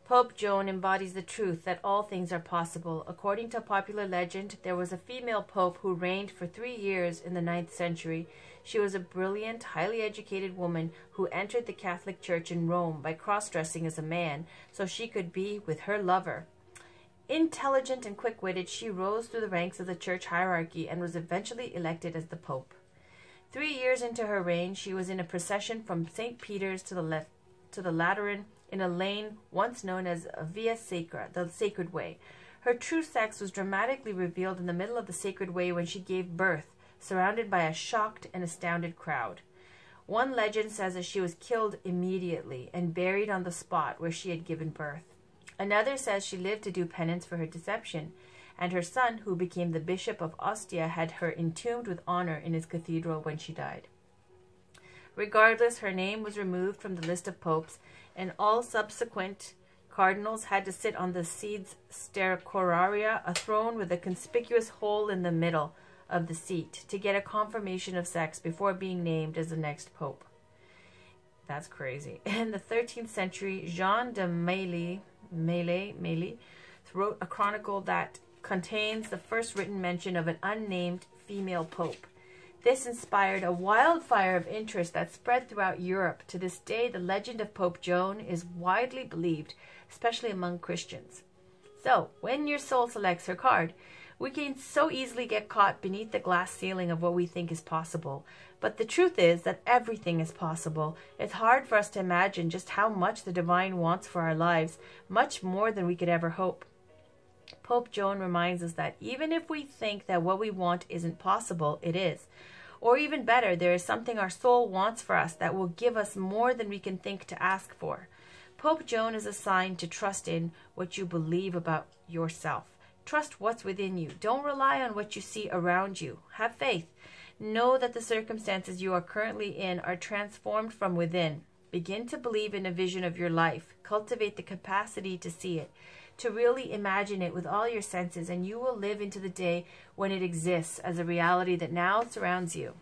Pope Joan embodies the truth that all things are possible. According to popular legend, there was a female pope who reigned for 3 years in the 9th century. She was a brilliant, highly educated woman who entered the Catholic Church in Rome by cross-dressing as a man so she could be with her lover. Intelligent and quick-witted, she rose through the ranks of the church hierarchy and was eventually elected as the pope. 3 years into her reign, she was in a procession from St. Peter's to the Lateran in a lane once known as Via Sacra, the Sacred Way. Her true sex was dramatically revealed in the middle of the Sacred Way when she gave birth, surrounded by a shocked and astounded crowd. One legend says that she was killed immediately and buried on the spot where she had given birth. Another says she lived to do penance for her deception, and her son, who became the Bishop of Ostia, had her entombed with honor in his cathedral when she died. Regardless, her name was removed from the list of popes, and all subsequent cardinals had to sit on the sede's stercoraria, a throne with a conspicuous hole in the middle of the seat, to get a confirmation of sex before being named as the next pope. That's crazy. In the 13th century, Jean de Mailly wrote a chronicle that contains the first written mention of an unnamed female pope. This inspired a wildfire of interest that spread throughout Europe. To this day, the legend of Pope Joan is widely believed, especially among Christians. So, when your soul selects her card, we can so easily get caught beneath the glass ceiling of what we think is possible. But the truth is that everything is possible. It's hard for us to imagine just how much the divine wants for our lives, much more than we could ever hope. Pope Joan reminds us that even if we think that what we want isn't possible, it is. Or even better, there is something our soul wants for us that will give us more than we can think to ask for. Pope Joan is a sign to trust in what you believe about yourself. Trust what's within you. Don't rely on what you see around you. Have faith. Know that the circumstances you are currently in are transformed from within. Begin to believe in a vision of your life. Cultivate the capacity to see it, to really imagine it with all your senses, and you will live into the day when it exists as a reality that now surrounds you.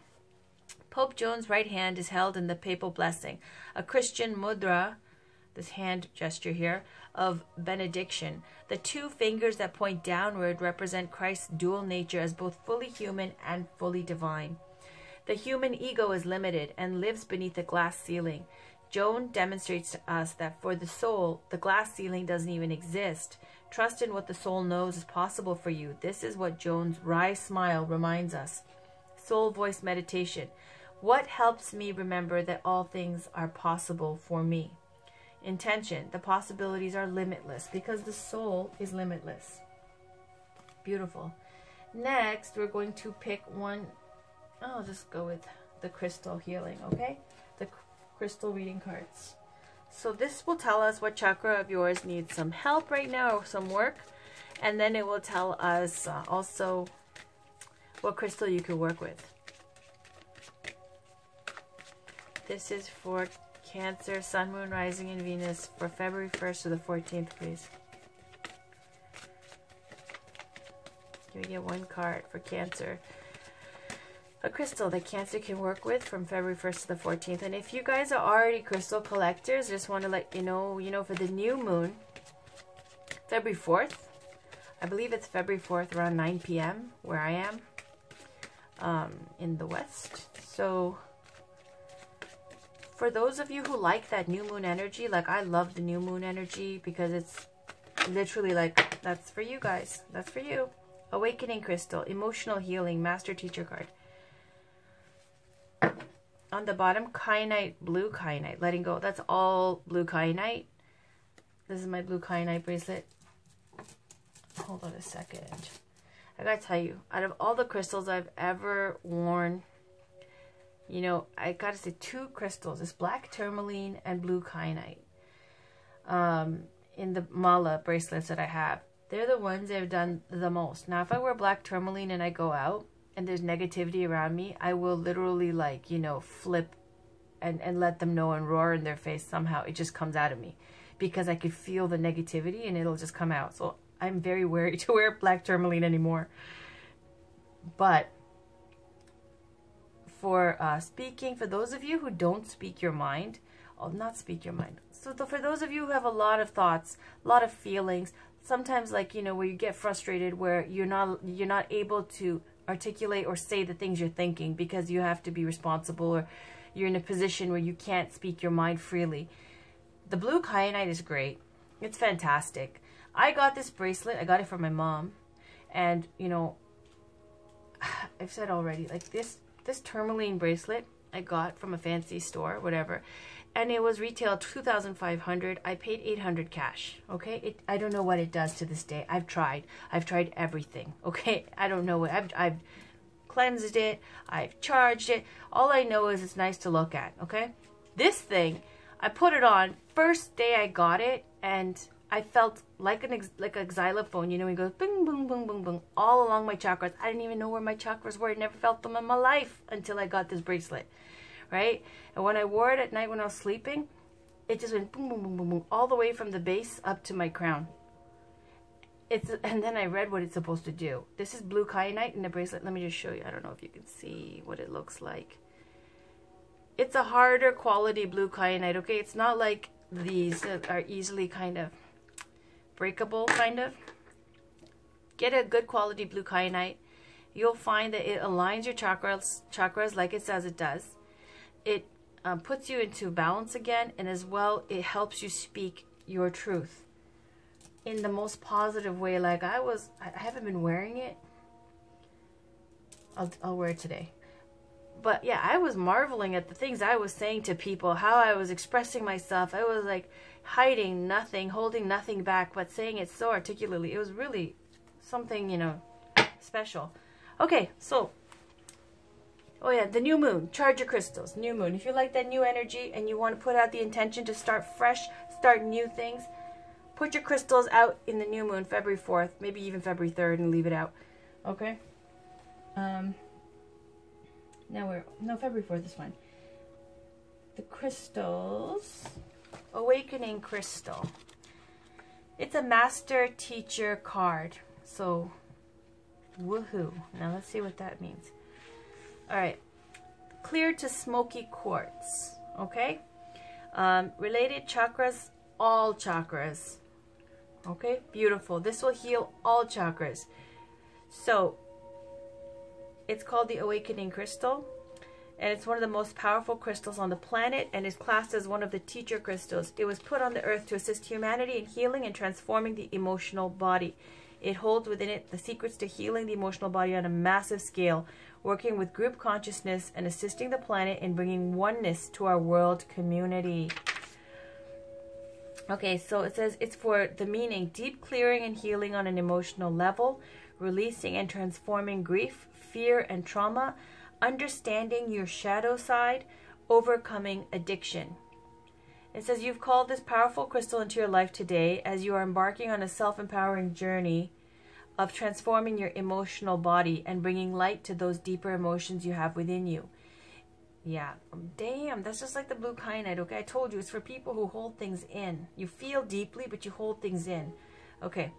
Pope Joan's right hand is held in the papal blessing, a Christian mudra, this hand gesture here, of benediction. The two fingers that point downward represent Christ's dual nature as both fully human and fully divine. The human ego is limited and lives beneath a glass ceiling. Joan demonstrates to us that for the soul, the glass ceiling doesn't even exist. Trust in what the soul knows is possible for you. This is what Joan's wry smile reminds us. Soul voice meditation. What helps me remember that all things are possible for me? Intention. The possibilities are limitless because the soul is limitless. Beautiful. Next, we're going to pick one. I'll just go with the crystal healing, okay? The crystal reading cards. So this will tell us what chakra of yours needs some help right now or some work. And then it will tell us also what crystal you can work with. This is for Cancer, Sun, Moon, Rising, and Venus for February 1st to the 14th, please. Can we get one card for Cancer? A crystal that Cancer can work with from February 1st to the 14th. And if you guys are already crystal collectors, I just want to let you know, for the new moon, February 4th, I believe it's February 4th around 9 p.m. where I am, in the West. So for those of you who like that new moon energy, like I love the new moon energy because it's literally like, that's for you guys. That's for you. Awakening crystal, emotional healing, master teacher card. On the bottom, kyanite, blue kyanite, letting go. That's all blue kyanite. This is my blue kyanite bracelet. Hold on a second. I gotta tell you, out of all the crystals I've ever worn, I gotta say 2 crystals. It's black tourmaline and blue kyanite. In the mala bracelets that I have. They're the ones I've done the most. Now, if I wear black tourmaline and I go out, and there's negativity around me, I will literally flip and let them know and roar in their face. Somehow it just comes out of me because I could feel the negativity and it'll just come out. So I'm very wary to wear black tourmaline anymore. But for speaking, for those of you who don't speak your mind, not speak your mind. So for those of you who have a lot of thoughts, a lot of feelings, sometimes where you get frustrated, where you're not able to articulate or say the things you're thinking because you have to be responsible, or you're in a position where you can't speak your mind freely. The blue kyanite is great. It's fantastic. I got this bracelet. I got it from my mom. And, I've said already, like this tourmaline bracelet I got from a fancy store, whatever. And it was retailed $2,500. I paid $800 cash. Okay, I don't know what it does to this day. I've tried everything. Okay, I don't know what I've cleansed it. I've charged it. All I know is it's nice to look at. Okay, this thing, I put it on first day I got it, and I felt like a xylophone. It goes bing, boom, boom, boom, boom, all along my chakras. I didn't even know where my chakras were. I never felt them in my life until I got this bracelet. Right? And when I wore it at night when I was sleeping, it just went boom, boom, boom, boom, boom, all the way from the base up to my crown. And then I read what it's supposed to do. This is blue kyanite in the bracelet. Let me just show you. I don't know if you can see what it looks like. It's a harder quality blue kyanite, okay? It's not like these that are easily kind of breakable, kind of. Get a good quality blue kyanite. You'll find that it aligns your chakras like it says it does. It puts you into balance again, and as well, it helps you speak your truth in the most positive way. Like I haven't been wearing it. I'll wear it today. But yeah, I was marveling at the things I was saying to people, how I was expressing myself. I was like hiding nothing, holding nothing back, but saying it so articulately. It was really something, special. Okay, so oh yeah, the new moon. Charge your crystals. New moon. If you like that new energy and you want to put out the intention to start fresh, start new things, put your crystals out in the new moon, February 4th, maybe even February 3rd, and leave it out. Okay? February 4th is fine. The crystals. Awakening crystal. It's a master teacher card. So, woohoo. Now let's see what that means. Alright, clear to smoky quartz, okay? Related chakras, all chakras, okay? Beautiful. This will heal all chakras. So, it's called the Awakening Crystal, and it's one of the most powerful crystals on the planet, and is classed as one of the teacher crystals. It was put on the earth to assist humanity in healing and transforming the emotional body. It holds within it the secrets to healing the emotional body on a massive scale, working with group consciousness and assisting the planet in bringing oneness to our world community. Okay, so it says it's for the meaning, deep clearing and healing on an emotional level, releasing and transforming grief, fear, and trauma, understanding your shadow side, overcoming addiction. It says you've called this powerful crystal into your life today as you are embarking on a self-empowering journey of transforming your emotional body and bringing light to those deeper emotions you have within you. Yeah, damn, that's just like the blue kyanite, okay? I told you, it's for people who hold things in. You feel deeply, but you hold things in. Okay,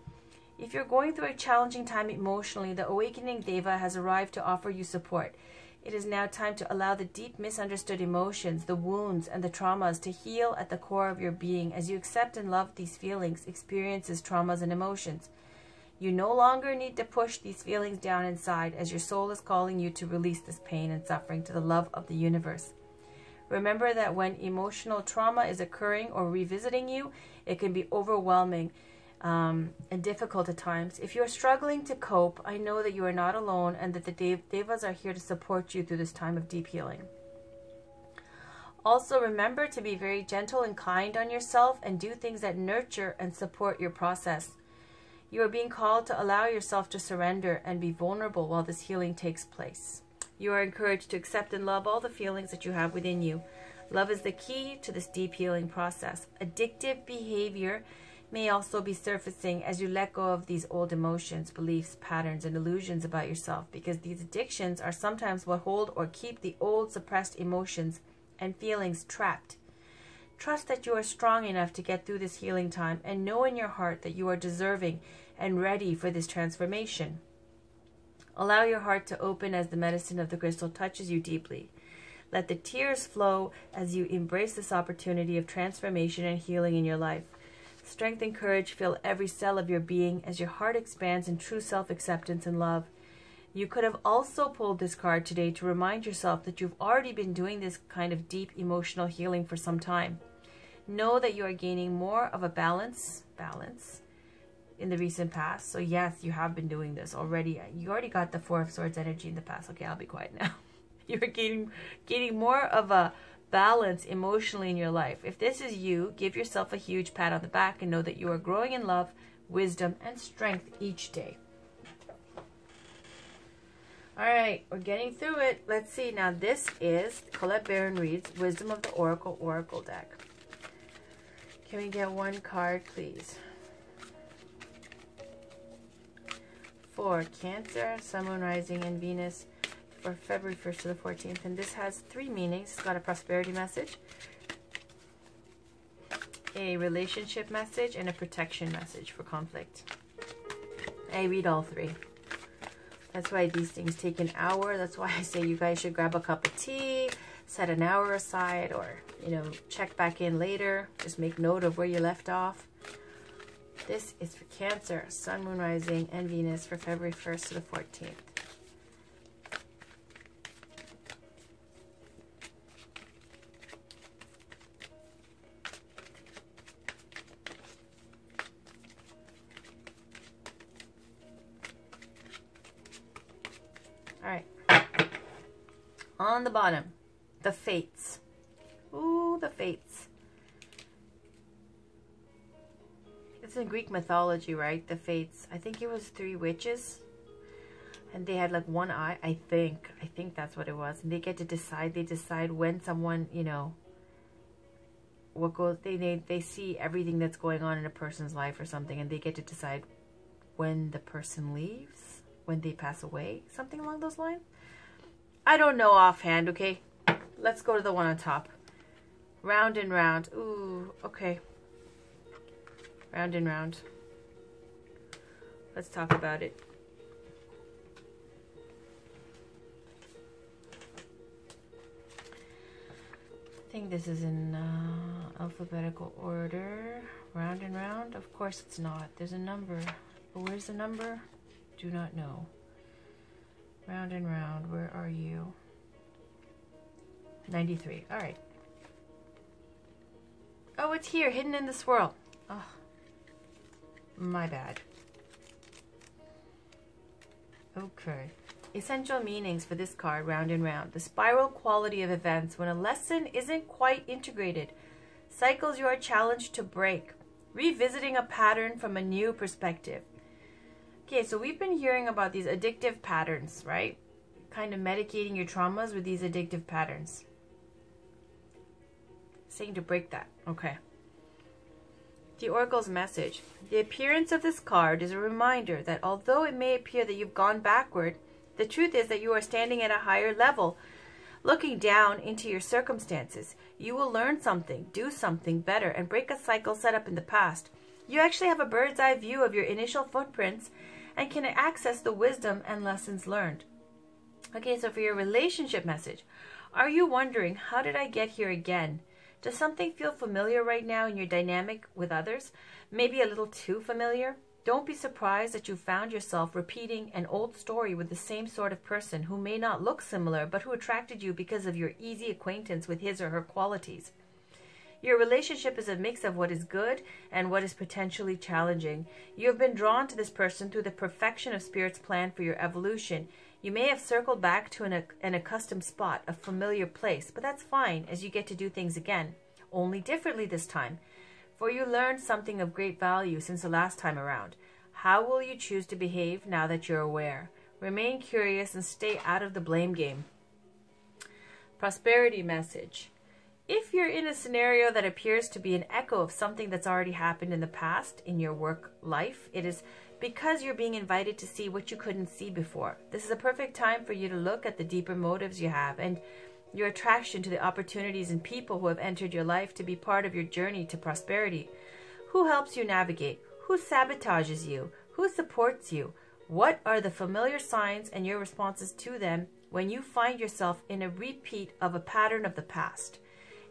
if you're going through a challenging time emotionally, the awakening Deva has arrived to offer you support. It is now time to allow the deep misunderstood emotions, the wounds, and the traumas to heal at the core of your being as you accept and love these feelings, experiences, traumas, and emotions. You no longer need to push these feelings down inside as your soul is calling you to release this pain and suffering to the love of the universe. Remember that when emotional trauma is occurring or revisiting you, it can be overwhelming and difficult at times. If you are struggling to cope, I know that you are not alone and that the Devas are here to support you through this time of deep healing. Also, remember to be very gentle and kind on yourself and do things that nurture and support your process. You are being called to allow yourself to surrender and be vulnerable while this healing takes place. You are encouraged to accept and love all the feelings that you have within you. Love is the key to this deep healing process. Addictive behavior may also be surfacing as you let go of these old emotions, beliefs, patterns, and illusions about yourself, because these addictions are sometimes what hold or keep the old suppressed emotions and feelings trapped. Trust that you are strong enough to get through this healing time and know in your heart that you are deserving and ready for this transformation. Allow your heart to open as the medicine of the crystal touches you deeply. Let the tears flow as you embrace this opportunity of transformation and healing in your life. Strength and courage fill every cell of your being as your heart expands in true self-acceptance and love. You could have also pulled this card today to remind yourself that you've already been doing this kind of deep emotional healing for some time. Know that you are gaining more of a balance in the recent past. So yes, you have been doing this already. You already got the Four of Swords energy in the past. Okay, I'll be quiet now. You're gaining more of a balance emotionally in your life. If this is you, give yourself a huge pat on the back and know that you are growing in love, wisdom, and strength each day. All right, we're getting through it. Let's see. Now this is Colette Baron reads Wisdom of the Oracle deck. Can we get one card, please? For Cancer, Sun, Moon, Rising, and Venus for February 1st to the 14th. And this has three meanings. It's got a prosperity message, a relationship message, and a protection message for conflict. I read all three. That's why these things take an hour. That's why I say you guys should grab a cup of tea, set an hour aside, or, you know, check back in later. Just make note of where you left off. This is for Cancer, Sun, Moon, Rising, and Venus for February 1st to the 14th. All right. On the bottom, the Fates. Ooh, the Fates. It's in Greek mythology, right? The Fates. I think it was 3 witches. And they had like one eye. I think that's what it was. And they get to decide. They decide when someone, you know, what goes. They see everything that's going on in a person's life or something. And they get to decide when the person leaves. When they pass away. Something along those lines. I don't know offhand, okay? Let's go to the one on top. Round and round. Ooh, okay. Round and round. Let's talk about it. I think this is in alphabetical order. Round and round? Of course it's not. There's a number. But where's the number? Do not know. Round and round. Where are you? 93. All right. Oh, it's here. Hidden in the swirl. Oh. My bad. Okay. Essential meanings for this card, round and round. The spiral quality of events when a lesson isn't quite integrated. Cycles you are challenged to break. Revisiting a pattern from a new perspective. Okay, so we've been hearing about these addictive patterns, right? Kind of medicating your traumas with these addictive patterns. Saying to break that. Okay. The Oracle's message. The appearance of this card is a reminder that although it may appear that you've gone backward, the truth is that you are standing at a higher level looking down into your circumstances. You will learn something, do something better, and break a cycle set up in the past. You actually have a bird's eye view of your initial footprints and can access the wisdom and lessons learned. Okay, so for your relationship message, are you wondering, how did I get here again? Does something feel familiar right now in your dynamic with others? Maybe a little too familiar? Don't be surprised that you found yourself repeating an old story with the same sort of person who may not look similar, but who attracted you because of your easy acquaintance with his or her qualities. Your relationship is a mix of what is good and what is potentially challenging. You have been drawn to this person through the perfection of Spirit's plan for your evolution. You may have circled back to an accustomed spot, a familiar place, but that's fine, as you get to do things again, only differently this time. For you learned something of great value since the last time around. How will you choose to behave now that you're aware? Remain curious and stay out of the blame game. Prosperity message. If you're in a scenario that appears to be an echo of something that's already happened in the past in your work life, it is because you're being invited to see what you couldn't see before. This is a perfect time for you to look at the deeper motives you have and your attraction to the opportunities and people who have entered your life to be part of your journey to prosperity. Who helps you navigate? Who sabotages you? Who supports you? What are the familiar signs and your responses to them when you find yourself in a repeat of a pattern of the past?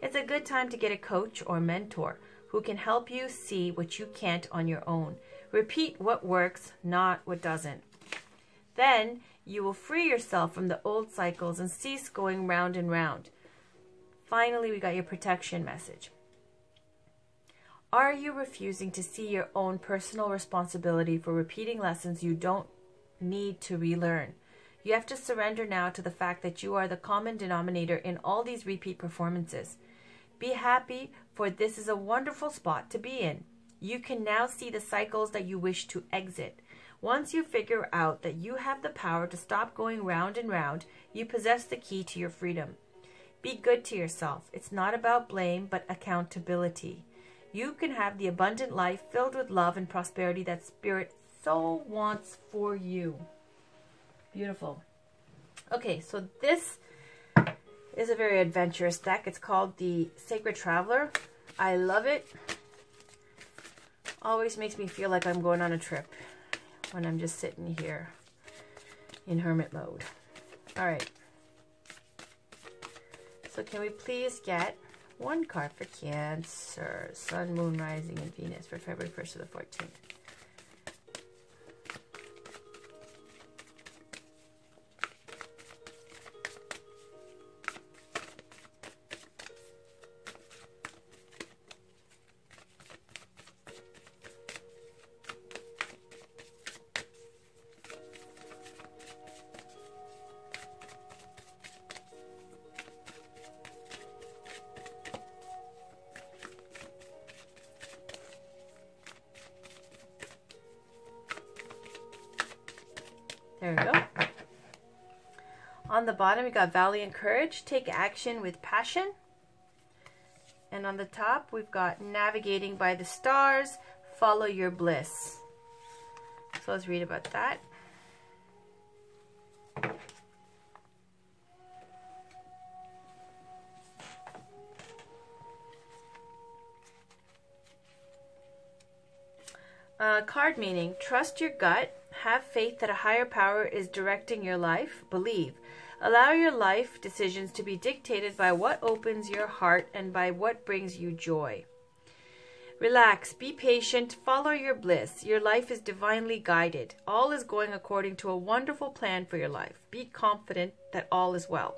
It's a good time to get a coach or mentor who can help you see what you can't on your own. Repeat what works, not what doesn't. Then you will free yourself from the old cycles and cease going round and round. Finally, we got your protection message. Are you refusing to see your own personal responsibility for repeating lessons you don't need to relearn? You have to surrender now to the fact that you are the common denominator in all these repeat performances. Be happy, for this is a wonderful spot to be in. You can now see the cycles that you wish to exit. Once you figure out that you have the power to stop going round and round, you possess the key to your freedom. Be good to yourself. It's not about blame, but accountability. You can have the abundant life filled with love and prosperity that Spirit so wants for you. Beautiful. Okay, so this is a very adventurous deck. It's called the Sacred Traveler. I love it. Always makes me feel like I'm going on a trip when I'm just sitting here in hermit mode. All right. So can we please get one card for Cancer, Sun, Moon, Rising, and Venus for February 1st to the 14th? There we go. On the bottom, we got Valiant Courage, Take Action with Passion. And on the top, we've got Navigating by the Stars, Follow Your Bliss. So let's read about that. Card meaning, trust your gut, have faith that a higher power is directing your life, believe. Allow your life decisions to be dictated by what opens your heart and by what brings you joy. Relax, be patient, follow your bliss. Your life is divinely guided. All is going according to a wonderful plan for your life. Be confident that all is well.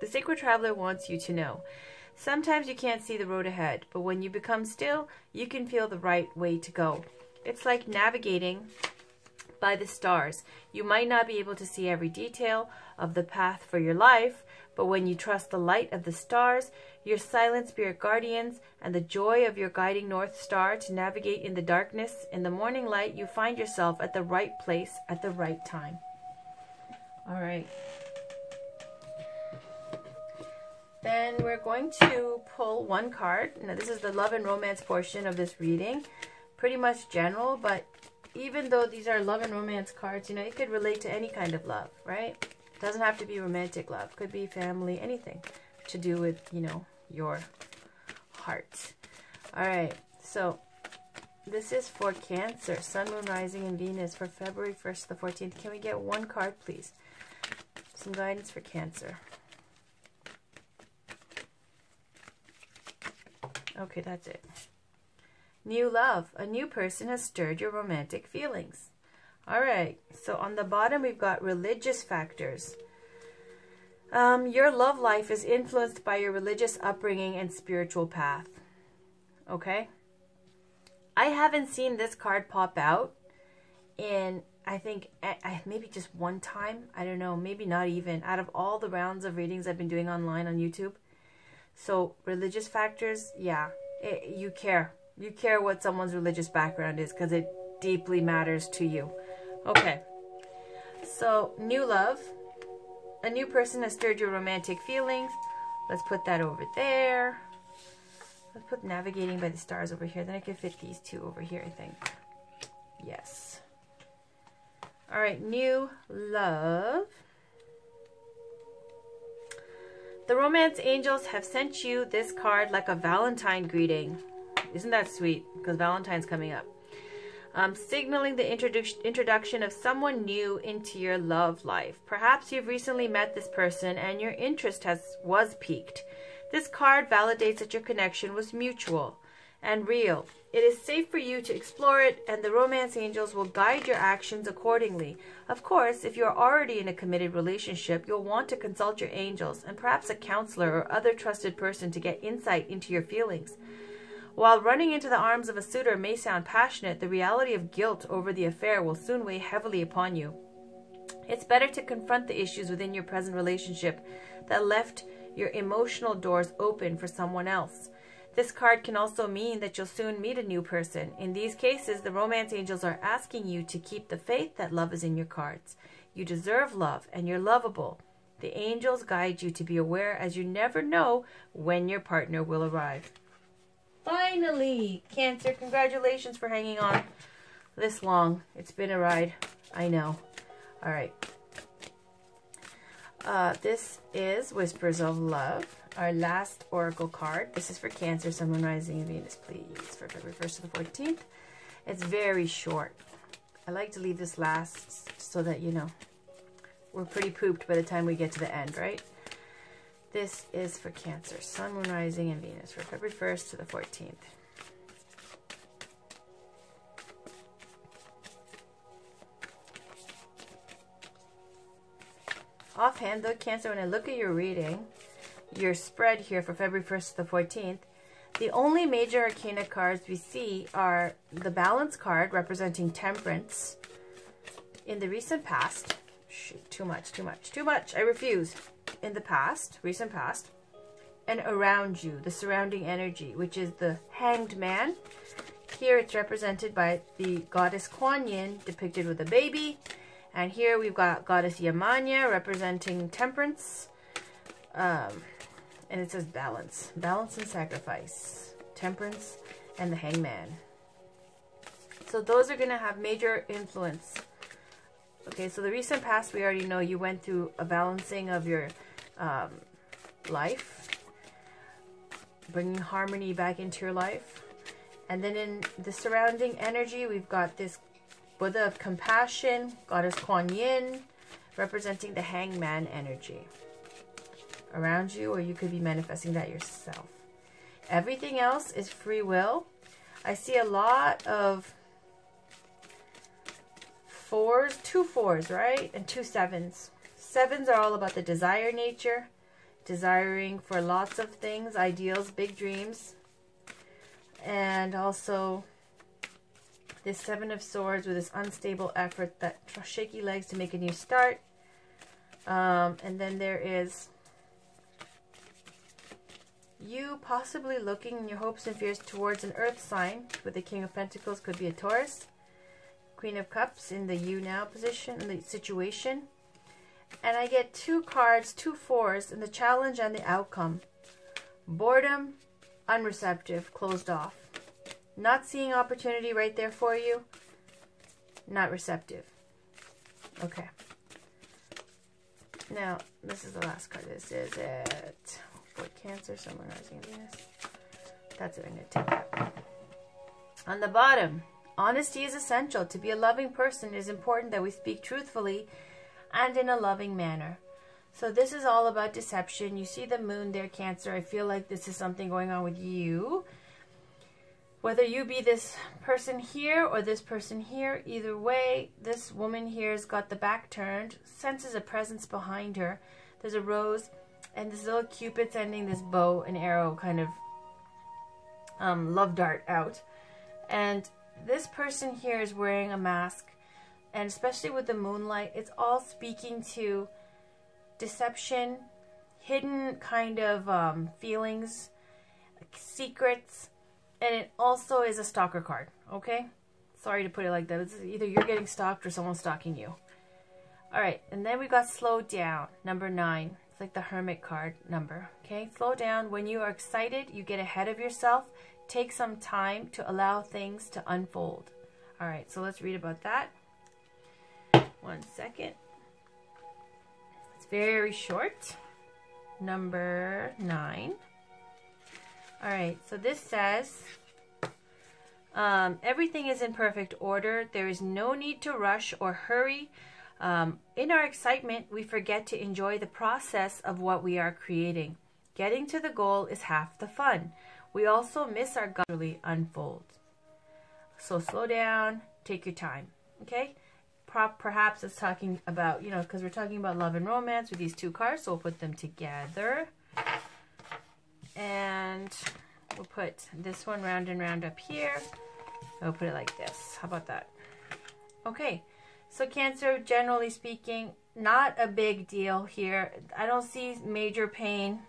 The Sacred Traveler wants you to know, sometimes you can't see the road ahead, but when you become still, you can feel the right way to go. It's like navigating by the stars. You might not be able to see every detail of the path for your life, but when you trust the light of the stars, your silent spirit guardians, and the joy of your guiding North Star to navigate in the darkness, in the morning light, you find yourself at the right place at the right time. All right. Then we're going to pull one card. Now this is the love and romance portion of this reading. Pretty much general, but even though these are love and romance cards, you know, it could relate to any kind of love, right? Doesn't have to be romantic love. Could be family, anything to do with, you know, your heart. All right, so this is for Cancer, Sun, Moon, Rising, and Venus for February 1st to the 14th. Can we get one card, please? Some guidance for Cancer. Okay, that's it. New love. A new person has stirred your romantic feelings. All right, so on the bottom we've got religious factors. Your love life is influenced by your religious upbringing and spiritual path. Okay? I haven't seen this card pop out in, I think, maybe just one time. I don't know, maybe not even. Out of all the rounds of readings I've been doing online on YouTube. So, religious factors, yeah, you care. You care what someone's religious background is because it deeply matters to you. Okay, so new love. A new person has stirred your romantic feelings. Let's put that over there. Let's put navigating by the stars over here. Then I can fit these two over here, I think. Yes. All right, new love. The romance angels have sent you this card like a Valentine greeting. Isn't that sweet? Because Valentine's coming up. Signaling the introduction of someone new into your love life. Perhaps you've recently met this person and your interest was piqued. This card validates that your connection was mutual and real. It is safe for you to explore it, and the romance angels will guide your actions accordingly. Of course, if you are already in a committed relationship, you'll want to consult your angels and perhaps a counselor or other trusted person to get insight into your feelings. While running into the arms of a suitor may sound passionate, the reality of guilt over the affair will soon weigh heavily upon you. It's better to confront the issues within your present relationship that left your emotional doors open for someone else. This card can also mean that you'll soon meet a new person. In these cases, the romance angels are asking you to keep the faith that love is in your cards. You deserve love and you're lovable. The angels guide you to be aware, as you never know when your partner will arrive. Finally, Cancer, congratulations for hanging on this long. It's been a ride, I know. All right. This is Whispers of Love, our last oracle card. This is for Cancer, Sun, Moon, Rising, and Venus, please, for February 1st to the 14th. It's very short. I like to leave this last so that, you know, we're pretty pooped by the time we get to the end, right? This is for Cancer, Sun, Moon, Rising, and Venus for February 1st to the 14th. Offhand, though, Cancer, when I look at your reading, your spread here for February 1st to the 14th, the only major arcana cards we see are the Balance card representing Temperance in the recent past. Shoot, too much. I refuse. In the past, recent past, and around you, the surrounding energy, which is the Hanged Man. Here it's represented by the goddess Kuan Yin, depicted with a baby. And here we've got goddess Yamanya, representing Temperance. And it says balance. Balance and sacrifice. Temperance and the Hangman. So those are going to have major influence. Okay, so the recent past, we already know you went through a balancing of your life, bringing harmony back into your life. And then in the surrounding energy, we've got this Buddha of Compassion, Goddess Kuan Yin, representing the Hangman energy around you, or you could be manifesting that yourself. Everything else is free will. I see a lot of fours, 2 4s, right? And 2 7s. 7s are all about the desire nature, desiring for lots of things, ideals, big dreams. And also this 7 of Swords with this unstable effort, that shaky legs to make a new start. And then there is you possibly looking in your hopes and fears towards an earth sign with the King of Pentacles, could be a Taurus. Queen of Cups in the you now position, in the situation. And I get 2 cards, 2 4s, in the challenge and the outcome. Boredom, unreceptive, closed off. Not seeing opportunity right there for you. Not receptive. Okay. Now, this is the last card. This is it. For Cancer, Sun, Moon, Rising, and Venus. That's it. I'm going to take that. On the bottom, honesty is essential. To be a loving person, it is important that we speak truthfully and in a loving manner. So this is all about deception. You see the moon there, Cancer. I feel like this is something going on with you. Whether you be this person here or this person here, either way, this woman here has got the back turned, senses a presence behind her. There's a rose, and this little Cupid sending this bow and arrow kind of love dart out. And this person here is wearing a mask, and especially with the moonlight, it's all speaking to deception, hidden kind of feelings, secrets. And it also is a stalker card, okay? Sorry to put it like that. It's either you're getting stalked or someone's stalking you. All right, and then we got slow down, number 9. It's like the hermit card number, okay? Slow down. When you are excited, you get ahead of yourself. Take some time to allow things to unfold. All right, so let's read about that. 1 second. It's very short. Number 9. All right, so this says, everything is in perfect order. There is no need to rush or hurry. In our excitement, we forget to enjoy the process of what we are creating. Getting to the goal is half the fun. We also miss our gradually unfold. So slow down, take your time, okay? Perhaps it's talking about, you know, because we're talking about love and romance with these 2 cards, so we'll put them together. And we'll put this one round and round up here. We'll put it like this. How about that? Okay, so Cancer, generally speaking, not a big deal here. I don't see major pain.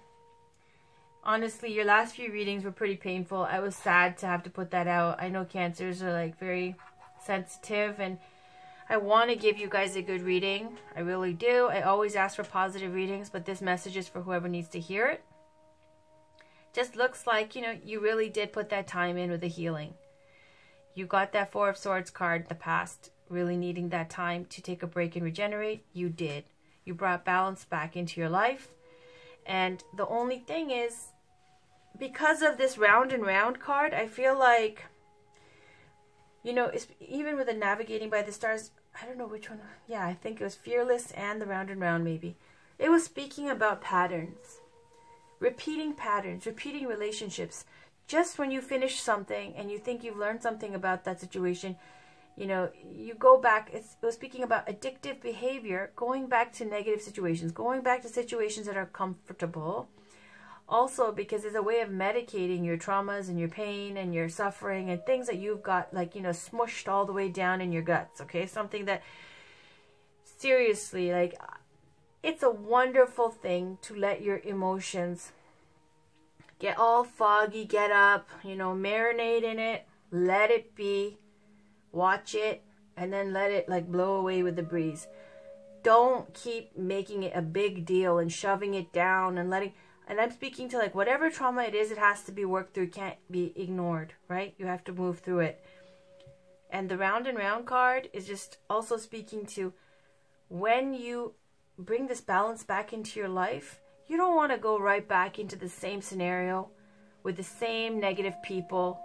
Honestly, your last few readings were pretty painful. I was sad to have to put that out. I know Cancers are like very sensitive, and I want to give you guys a good reading. I really do. I always ask for positive readings, but this message is for whoever needs to hear it. Just looks like, you know, you really did put that time in with the healing. You got that 4 of Swords card in the past, really needing that time to take a break and regenerate. You did. You brought balance back into your life. And the only thing is, because of this round and round card, I feel like, you know, it's, even with the navigating by the stars, I don't know which one. Yeah, I think it was Fearless and the round and round maybe. It was speaking about patterns. Repeating patterns, repeating relationships. Just when you finish something and you think you've learned something about that situation, you know, you go back. It was speaking about addictive behavior, going back to negative situations, going back to situations that are comfortable. Also, because it's a way of medicating your traumas and your pain and your suffering and things that you've got, like, you know, smushed all the way down in your guts, okay? Something that, seriously, like, it's a wonderful thing to let your emotions get all foggy, get up, you know, marinate in it, let it be, watch it, and then let it like blow away with the breeze. Don't keep making it a big deal and shoving it down and letting, and I'm speaking to like whatever trauma it is, it has to be worked through, can't be ignored, right? You have to move through it. And the round and round card is just also speaking to when you bring this balance back into your life, you don't want to go right back into the same scenario with the same negative people,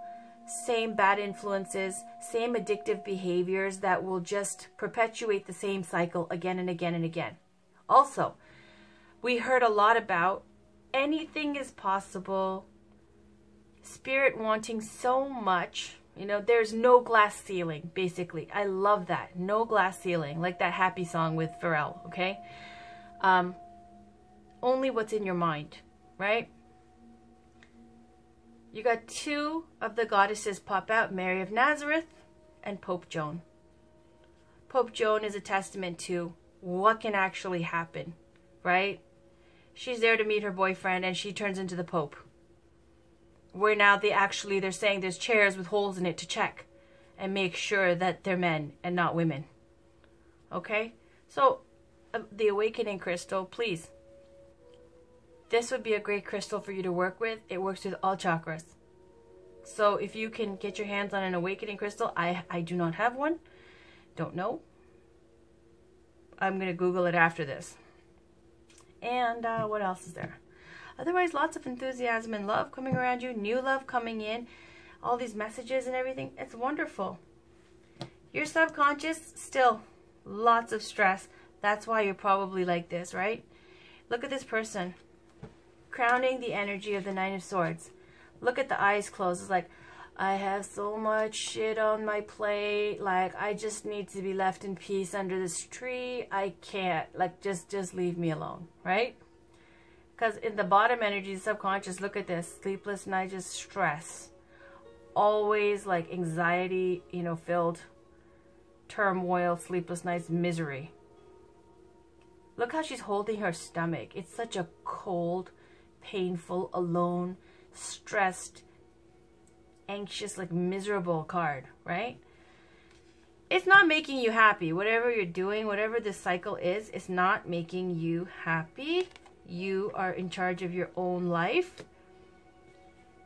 same bad influences, same addictive behaviors that will just perpetuate the same cycle again and again and again. Also, we heard a lot about anything is possible, spirit wanting so much. You know, there's no glass ceiling, basically. I love that. No glass ceiling, like that happy song with Pharrell, okay? Only what's in your mind, right? You got 2 of the goddesses pop out, Mary of Nazareth and Pope Joan. Pope Joan is a testament to what can actually happen, right? She's there to meet her boyfriend and she turns into the Pope. Where now they're saying there's chairs with holes in it to check and make sure that they're men and not women. Okay? So, the awakening crystal, please. This would be a great crystal for you to work with. It works with all chakras. So if you can get your hands on an awakening crystal, I do not have one. Don't know. I'm going to Google it after this. And what else is there? Otherwise, lots of enthusiasm and love coming around you. New love coming in. All these messages and everything. It's wonderful. Your subconscious, still lots of stress. That's why you're probably like this, right? Look at this person. Crowning the energy of the Nine of Swords. Look at the eyes closed. It's like, I have so much shit on my plate. Like, I just need to be left in peace under this tree. I can't. Like, just leave me alone, right? Because in the bottom energy, the subconscious, look at this. Sleepless night, just stress. Always like anxiety, you know, filled turmoil, sleepless nights, misery. Look how she's holding her stomach. It's such a cold, painful, alone, stressed, anxious, like miserable card, right? It's not making you happy. Whatever you're doing, whatever this cycle is, it's not making you happy. You are in charge of your own life.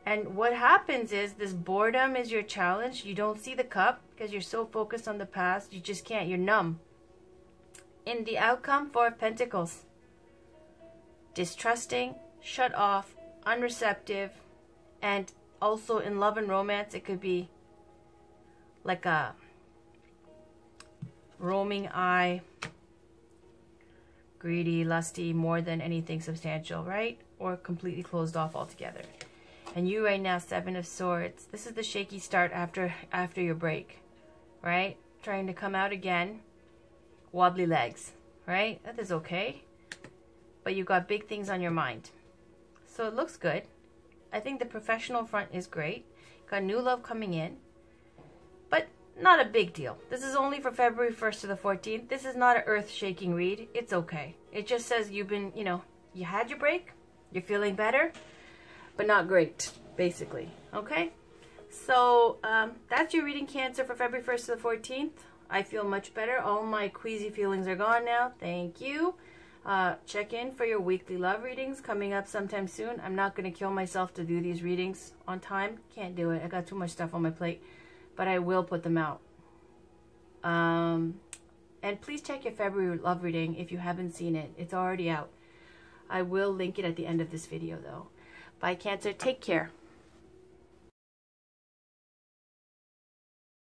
And what happens is this boredom is your challenge. You don't see the cup because you're so focused on the past. You just can't. You're numb. In the outcome, Four of Pentacles. Distrusting, shut off, unreceptive, and also in love and romance, it could be like a roaming eye, greedy, lusty, more than anything substantial, right? Or completely closed off altogether. And you right now, Seven of Swords. This is the shaky start after your break, right? Trying to come out again. Wobbly legs, right? That is okay. But you got big things on your mind. So it looks good. I think the professional front is great. Got new love coming in. But not a big deal. This is only for February 1st to the 14th. This is not an earth-shaking read. It's okay. It just says you've been, you know, you had your break. You're feeling better. But not great, basically. Okay? So, that's your reading, Cancer, for February 1st to the 14th. I feel much better. All my queasy feelings are gone now. Thank you. Check in for your weekly love readings coming up sometime soon. I'm not going to kill myself to do these readings on time. Can't do it. I got too much stuff on my plate. But I will put them out. And please check your February love reading if you haven't seen it. It's already out. I will link it at the end of this video, though. Bye, Cancer. Take care.